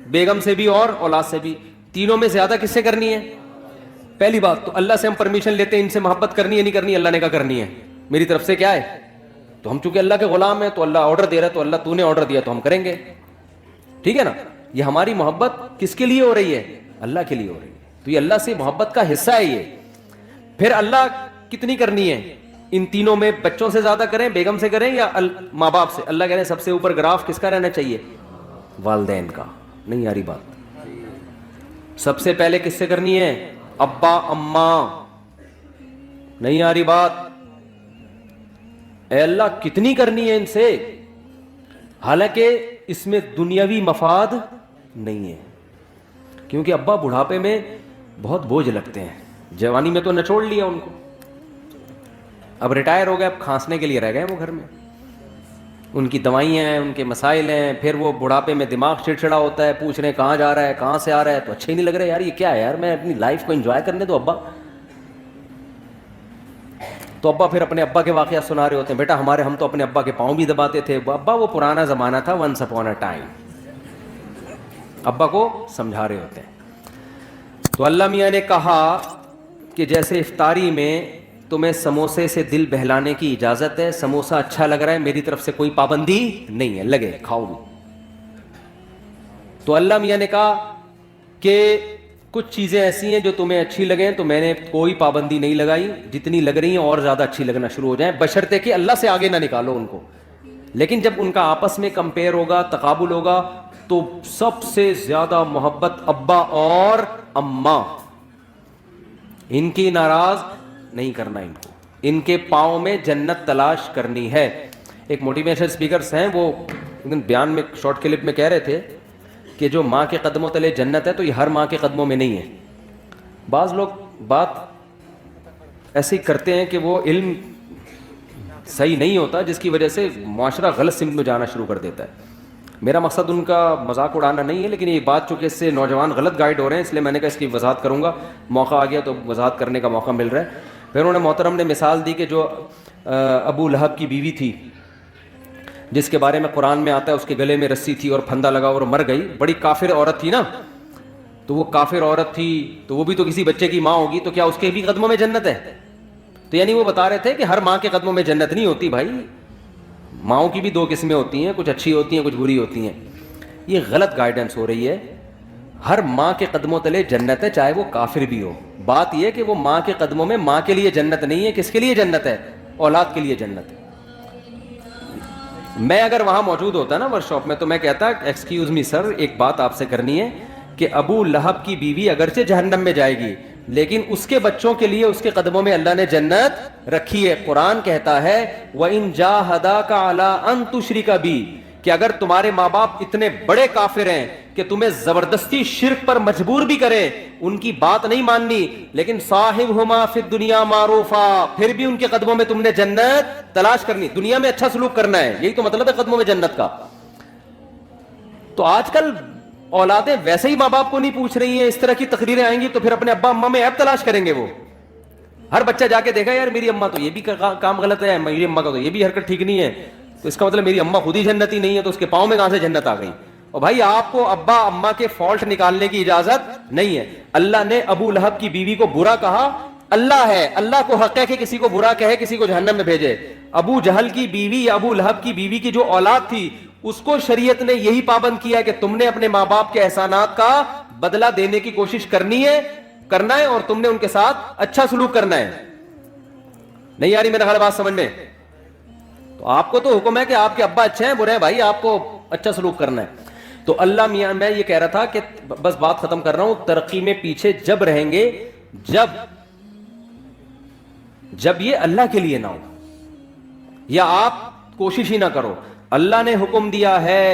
بیگم سے بھی اور اولاد سے بھی. تینوں میں زیادہ کس سے کرنی ہے؟ پہلی بات تو اللہ سے ہم پرمیشن لیتے ہیں ان سے محبت کرنی ہے نہیں کرنی, اللہ نے کہا کرنی ہے, میری طرف سے کیا ہے. تو ہم چونکہ اللہ کے غلام ہیں تو اللہ آرڈر دے رہا ہے, تو اللہ تو نے آرڈر دیا تو ہم کریں گے, ٹھیک ہے نا. یہ ہماری محبت کس کے لیے ہو رہی ہے؟ اللہ کے لیے ہو رہی ہے. تو یہ اللہ سے محبت کا حصہ ہے یہ. پھر اللہ کتنی کرنی ہے؟ ان تینوں میں بچوں سے زیادہ کریں, بیگم سے کریں یا ماں باپ سے؟ اللہ کہہ رہے ہیں سب سے اوپر گراف کس کا رہنا چاہیے؟ والدین کا. نہیں آ رہی بات؟ سب سے پہلے کس سے کرنی ہے؟ ابا اماں. نہیں آ رہی بات؟ اے اللہ کتنی کرنی ہے ان سے, حالانکہ اس میں دنیاوی مفاد نہیں ہے, کیونکہ ابا بڑھاپے میں بہت بوجھ لگتے ہیں. جوانی میں تو نچوڑ لیا ان کو, اب ریٹائر ہو گئے, اب کھانسنے کے لیے رہ گئے وہ گھر میں. ان کی دوائیاں ہیں, ان کے مسائل ہیں, پھر وہ بڑھاپے میں دماغ چڑچڑا ہوتا ہے, پوچھ رہے ہیں کہاں جا رہا ہے, کہاں سے آ رہا ہے, تو اچھے ہی نہیں لگ رہے. یار یہ کیا ہے یار, میں اپنی لائف کو انجوائے کرنے دو ابا. تو ابا پھر اپنے ابا کے واقعات سنا رہے ہوتے ہیں, بیٹا ہم تو اپنے ابا کے پاؤں بھی دباتے تھے. ابا وہ پرانا زمانہ تھا, ونس اپون اے ٹائم. ابا کو سمجھا رہے ہوتے ہیں. تو اللہ میاں نے کہا کہ جیسے افطاری میں تمہیں سموسے سے دل بہلانے کی اجازت ہے, سموسا اچھا لگ رہا ہے, میری طرف سے کوئی پابندی نہیں ہے, لگے کھاؤ بھی. تو اللہ میاں نے کہا کہ کچھ چیزیں ایسی ہیں جو تمہیں اچھی لگیں تو میں نے کوئی پابندی نہیں لگائی, جتنی لگ رہی ہیں اور زیادہ اچھی لگنا شروع ہو جائیں, بشرطے کہ اللہ سے آگے نہ نکالو ان کو. لیکن جب ان کا آپس میں کمپیئر ہوگا, تقابل ہوگا, تو سب سے زیادہ محبت ابا اور اماں. ان کی ناراض نہیں کرنا, ان کو ان کے پاؤں میں جنت تلاش کرنی ہے. ایک موٹیویشن اسپیکرز ہیں, وہ بیان میں شارٹ کلپ میں کہہ رہے تھے کہ جو ماں کے قدموں تلے جنت ہے تو یہ ہر ماں کے قدموں میں نہیں ہے. بعض لوگ بات ایسے ہی کرتے ہیں کہ وہ علم صحیح نہیں ہوتا, جس کی وجہ سے معاشرہ غلط سمت میں جانا شروع کر دیتا ہے. میرا مقصد ان کا مذاق اڑانا نہیں ہے, لیکن یہ بات چونکہ اس سے نوجوان غلط گائیڈ ہو رہے ہیں, اس لیے میں نے کہا اس کی وضاحت کروں گا. موقع آ گیا تو وضاحت کرنے کا موقع مل رہا ہے. پھر انہوں نے محترم نے مثال دی کہ جو ابو لہب کی بیوی تھی, جس کے بارے میں قرآن میں آتا ہے اس کے گلے میں رسی تھی اور پھندا لگا اور مر گئی. بڑی کافر عورت تھی نا, تو وہ کافر عورت تھی تو وہ بھی تو کسی بچے کی ماں ہوگی, تو کیا اس کے بھی قدموں میں جنت ہے؟ تو یعنی وہ بتا رہے تھے کہ ہر ماں کے قدموں میں جنت نہیں ہوتی بھائی, ماؤں کی بھی دو قسمیں ہوتی ہیں, کچھ اچھی ہوتی ہیں کچھ بری ہوتی ہیں. یہ غلط گائیڈنس ہو رہی ہے. ہر ماں کے قدموں تلے جنت ہے, چاہے وہ کافر بھی ہو. بات یہ کہ وہ ماں کے قدموں میں ماں کے لیے جنت نہیں ہے, کس کے لیے جنت ہے؟ اولاد کے لیے جنت ہے. میں اگر وہاں موجود ہوتا نا ورک شاپ میں تو میں کہتا ایکسکیوز می سر, ایک بات آپ سے کرنی ہے کہ ابو لہب کی بیوی اگرچہ جہنم میں جائے گی لیکن اس کے بچوں کے لیے اس کے قدموں میں اللہ نے جنت رکھی ہے. قرآن کہتا ہے وَإِن جَاهَدَاكَ عَلَىٰ أَن تُشْرِكَ بِي, کہ اگر تمہارے ماں باپ اتنے بڑے کافر ہیں کہ تمہیں زبردستی شرک پر مجبور بھی کریں, ان کی بات نہیں ماننی, لیکن صاحبہما فی الدنیا معروفا, پھر بھی ان کے قدموں میں تم نے جنت تلاش کرنی, دنیا میں اچھا سلوک کرنا ہے, یہی تو مطلب ہے قدموں میں جنت کا. تو آج کل اولادیں ویسے ہی ماں باپ کو نہیں پوچھ رہی ہیں, اس طرح کی تقریریں آئیں گی تو پھر اپنے ابا اماں میں عیب تلاش کریں گے. وہ ہر بچہ جا کے دیکھا یار میری اماں تو یہ بھی کام غلط ہے, میری اماں کا تو یہ بھی حرکت ٹھیک نہیں ہے, تو اس کا مطلب میری اماں خود ہی جنتی نہیں ہے, تو اس کے پاؤں میں کہاں سے جنت آ گئی؟ اور بھائی آپ کو ابا اماں کے فالٹ نکالنے کی اجازت نہیں ہے. اللہ نے ابو لہب کی بیوی کو برا کہا, اللہ ہے, اللہ کو حق ہے کہ کسی کو برا کہے, کسی کو جہنم میں بھیجے. ابو جہل کی بیوی یا ابو لہب کی بیوی کی جو اولاد تھی اس کو شریعت نے یہی پابند کیا کہ تم نے اپنے ماں باپ کے احسانات کا بدلہ دینے کی کوشش کرنا ہے اور تم نے ان کے ساتھ اچھا سلوک کرنا ہے. نہیں آ رہی میرا خیال بات سمجھ میں؟ تو آپ کو تو حکم ہے کہ آپ کے ابا اچھے ہیں برے ہیں, بھائی آپ کو اچھا سلوک کرنا ہے. تو اللہ میاں, میں یہ کہہ رہا تھا کہ بس بات ختم کر رہا ہوں, ترقی میں پیچھے جب رہیں گے جب یہ اللہ کے لیے نہ ہو یا آپ کوشش ہی نہ کرو. اللہ نے حکم دیا ہے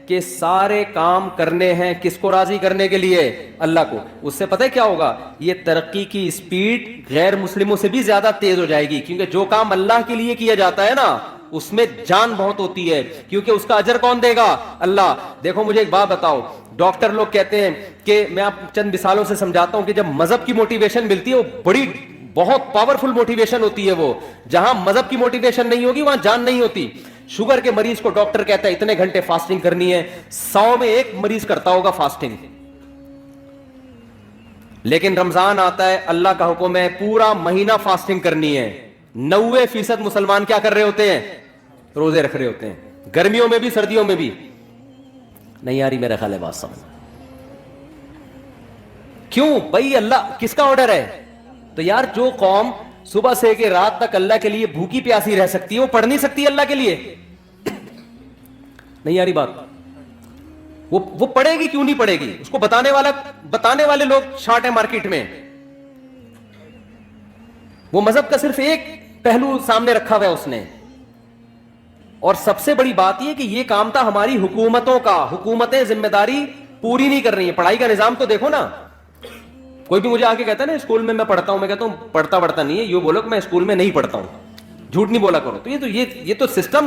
کہ سارے کام کرنے ہیں کس کو راضی کرنے کے لیے؟ اللہ کو. اس سے پتہ ہے کیا ہوگا؟ یہ ترقی کی سپیڈ غیر مسلموں سے بھی زیادہ تیز ہو جائے گی, کیونکہ جو کام اللہ کے لیے کیا جاتا ہے نا اس میں جان بہت ہوتی ہے, کیونکہ اس کا اجر کون دے گا؟ اللہ. دیکھو مجھے ایک بات بتاؤ, ڈاکٹر لوگ کہتے ہیں کہ, میں آپ چند مثالوں سے سمجھاتا ہوں کہ جب مذہب کی موٹیویشن ملتی ہے وہ بہت پاورفل موٹیویشن ہوتی ہے. وہ جہاں مذہب کی موٹیویشن نہیں ہوگی وہاں جان نہیں ہوتی. شوگر کے مریض کو ڈاکٹر کہتا ہے اتنے گھنٹے فاسٹنگ کرنی ہے, 100 میں 1 مریض کرتا ہوگا فاسٹنگ. لیکن رمضان آتا ہے, اللہ کا حکم ہے پورا مہینہ فاسٹنگ کرنی ہے. 90% مسلمان کیا کر رہے ہوتے ہیں؟ روزے رکھ رہے ہوتے ہیں, گرمیوں میں بھی سردیوں میں بھی. نہیں آ رہی میرا خیال ہے بات سمجھ؟ کیوں بھائی؟ اللہ کس کا آرڈر ہے؟ تو یار جو قوم صبح سے کہ رات تک اللہ کے لیے بھوکی پیاسی رہ سکتی ہے وہ پڑھ نہیں سکتی اللہ کے لیے؟ نہیں آ رہی بات؟ وہ پڑھے گی کیوں نہیں پڑھے گی؟ اس کو بتانے والے لوگ شارٹ ہیں مارکیٹ میں. وہ مذہب کا صرف ایک پہلو سامنے رکھا ہوا ہے اس نے. اور سب سے بڑی بات یہ کہ یہ کام تھا ہماری حکومتوں کا, حکومتیں ذمہ داری پوری نہیں کر رہی ہیں. پڑھائی کا نظام تو دیکھو نا, کوئی بھی مجھے آ کے کہتا ہے نا اسکول میں پڑھتا ہوں, میں کہتا ہوں پڑھتا نہیں ہے, یہ بولو کہ میں اسکول میں نہیں پڑھتا ہوں, جھوٹ نہیں بولا کرو. تو یہ تو سسٹم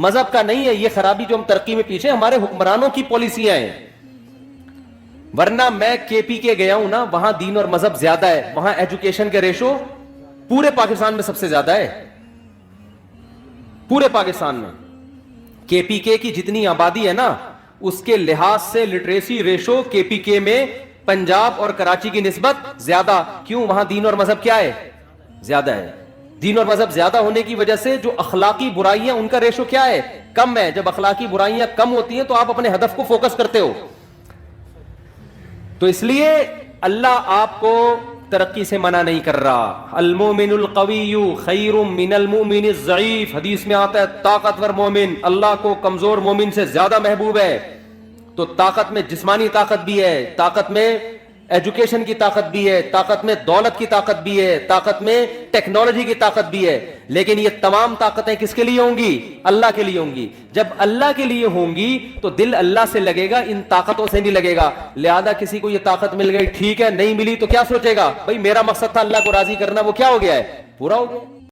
مذہب کا نہیں ہے, یہ خرابی جو ہم ترقی میں پیچھے ہمارے حکمرانوں کی پالیسیاں ہیں. ورنہ میں KP گیا ہوں نا, وہاں دین اور مذہب زیادہ ہے, وہاں ایجوکیشن کے ریشو پورے پاکستان میں سب سے زیادہ ہے. پورے پاکستان میں KP کی جتنی آبادی ہے نا اس کے لحاظ سے لٹریسی ریشو KP میں پنجاب اور کراچی کی نسبت زیادہ. کیوں؟ وہاں دین اور مذہب کیا ہے؟ زیادہ ہے. دین اور مذہب زیادہ ہونے کی وجہ سے جو اخلاقی برائیاں ان کا ریشو کیا ہے؟ کم ہے. جب اخلاقی برائیاں کم ہوتی ہیں تو آپ اپنے ہدف کو فوکس کرتے ہو. تو اس لیے اللہ آپ کو ترقی سے منع نہیں کر رہا. المومن القوی خیر من المؤمن الضعیف, حدیث میں آتا ہے طاقتور مومن اللہ کو کمزور مومن سے زیادہ محبوب ہے. تو طاقت میں جسمانی طاقت بھی ہے, طاقت میں ایجوکیشن کی طاقت بھی ہے, طاقت میں دولت کی طاقت بھی ہے, طاقت میں ٹیکنالوجی کی طاقت بھی ہے. لیکن یہ تمام طاقتیں کس کے لیے ہوں گی؟ اللہ کے لیے ہوں گی. جب اللہ کے لیے ہوں گی تو دل اللہ سے لگے گا, ان طاقتوں سے نہیں لگے گا. لہذا کسی کو یہ طاقت مل گئی ٹھیک ہے, نہیں ملی تو کیا سوچے گا؟ بھائی میرا مقصد تھا اللہ کو راضی کرنا, وہ کیا ہو گیا ہے؟ پورا ہو گیا.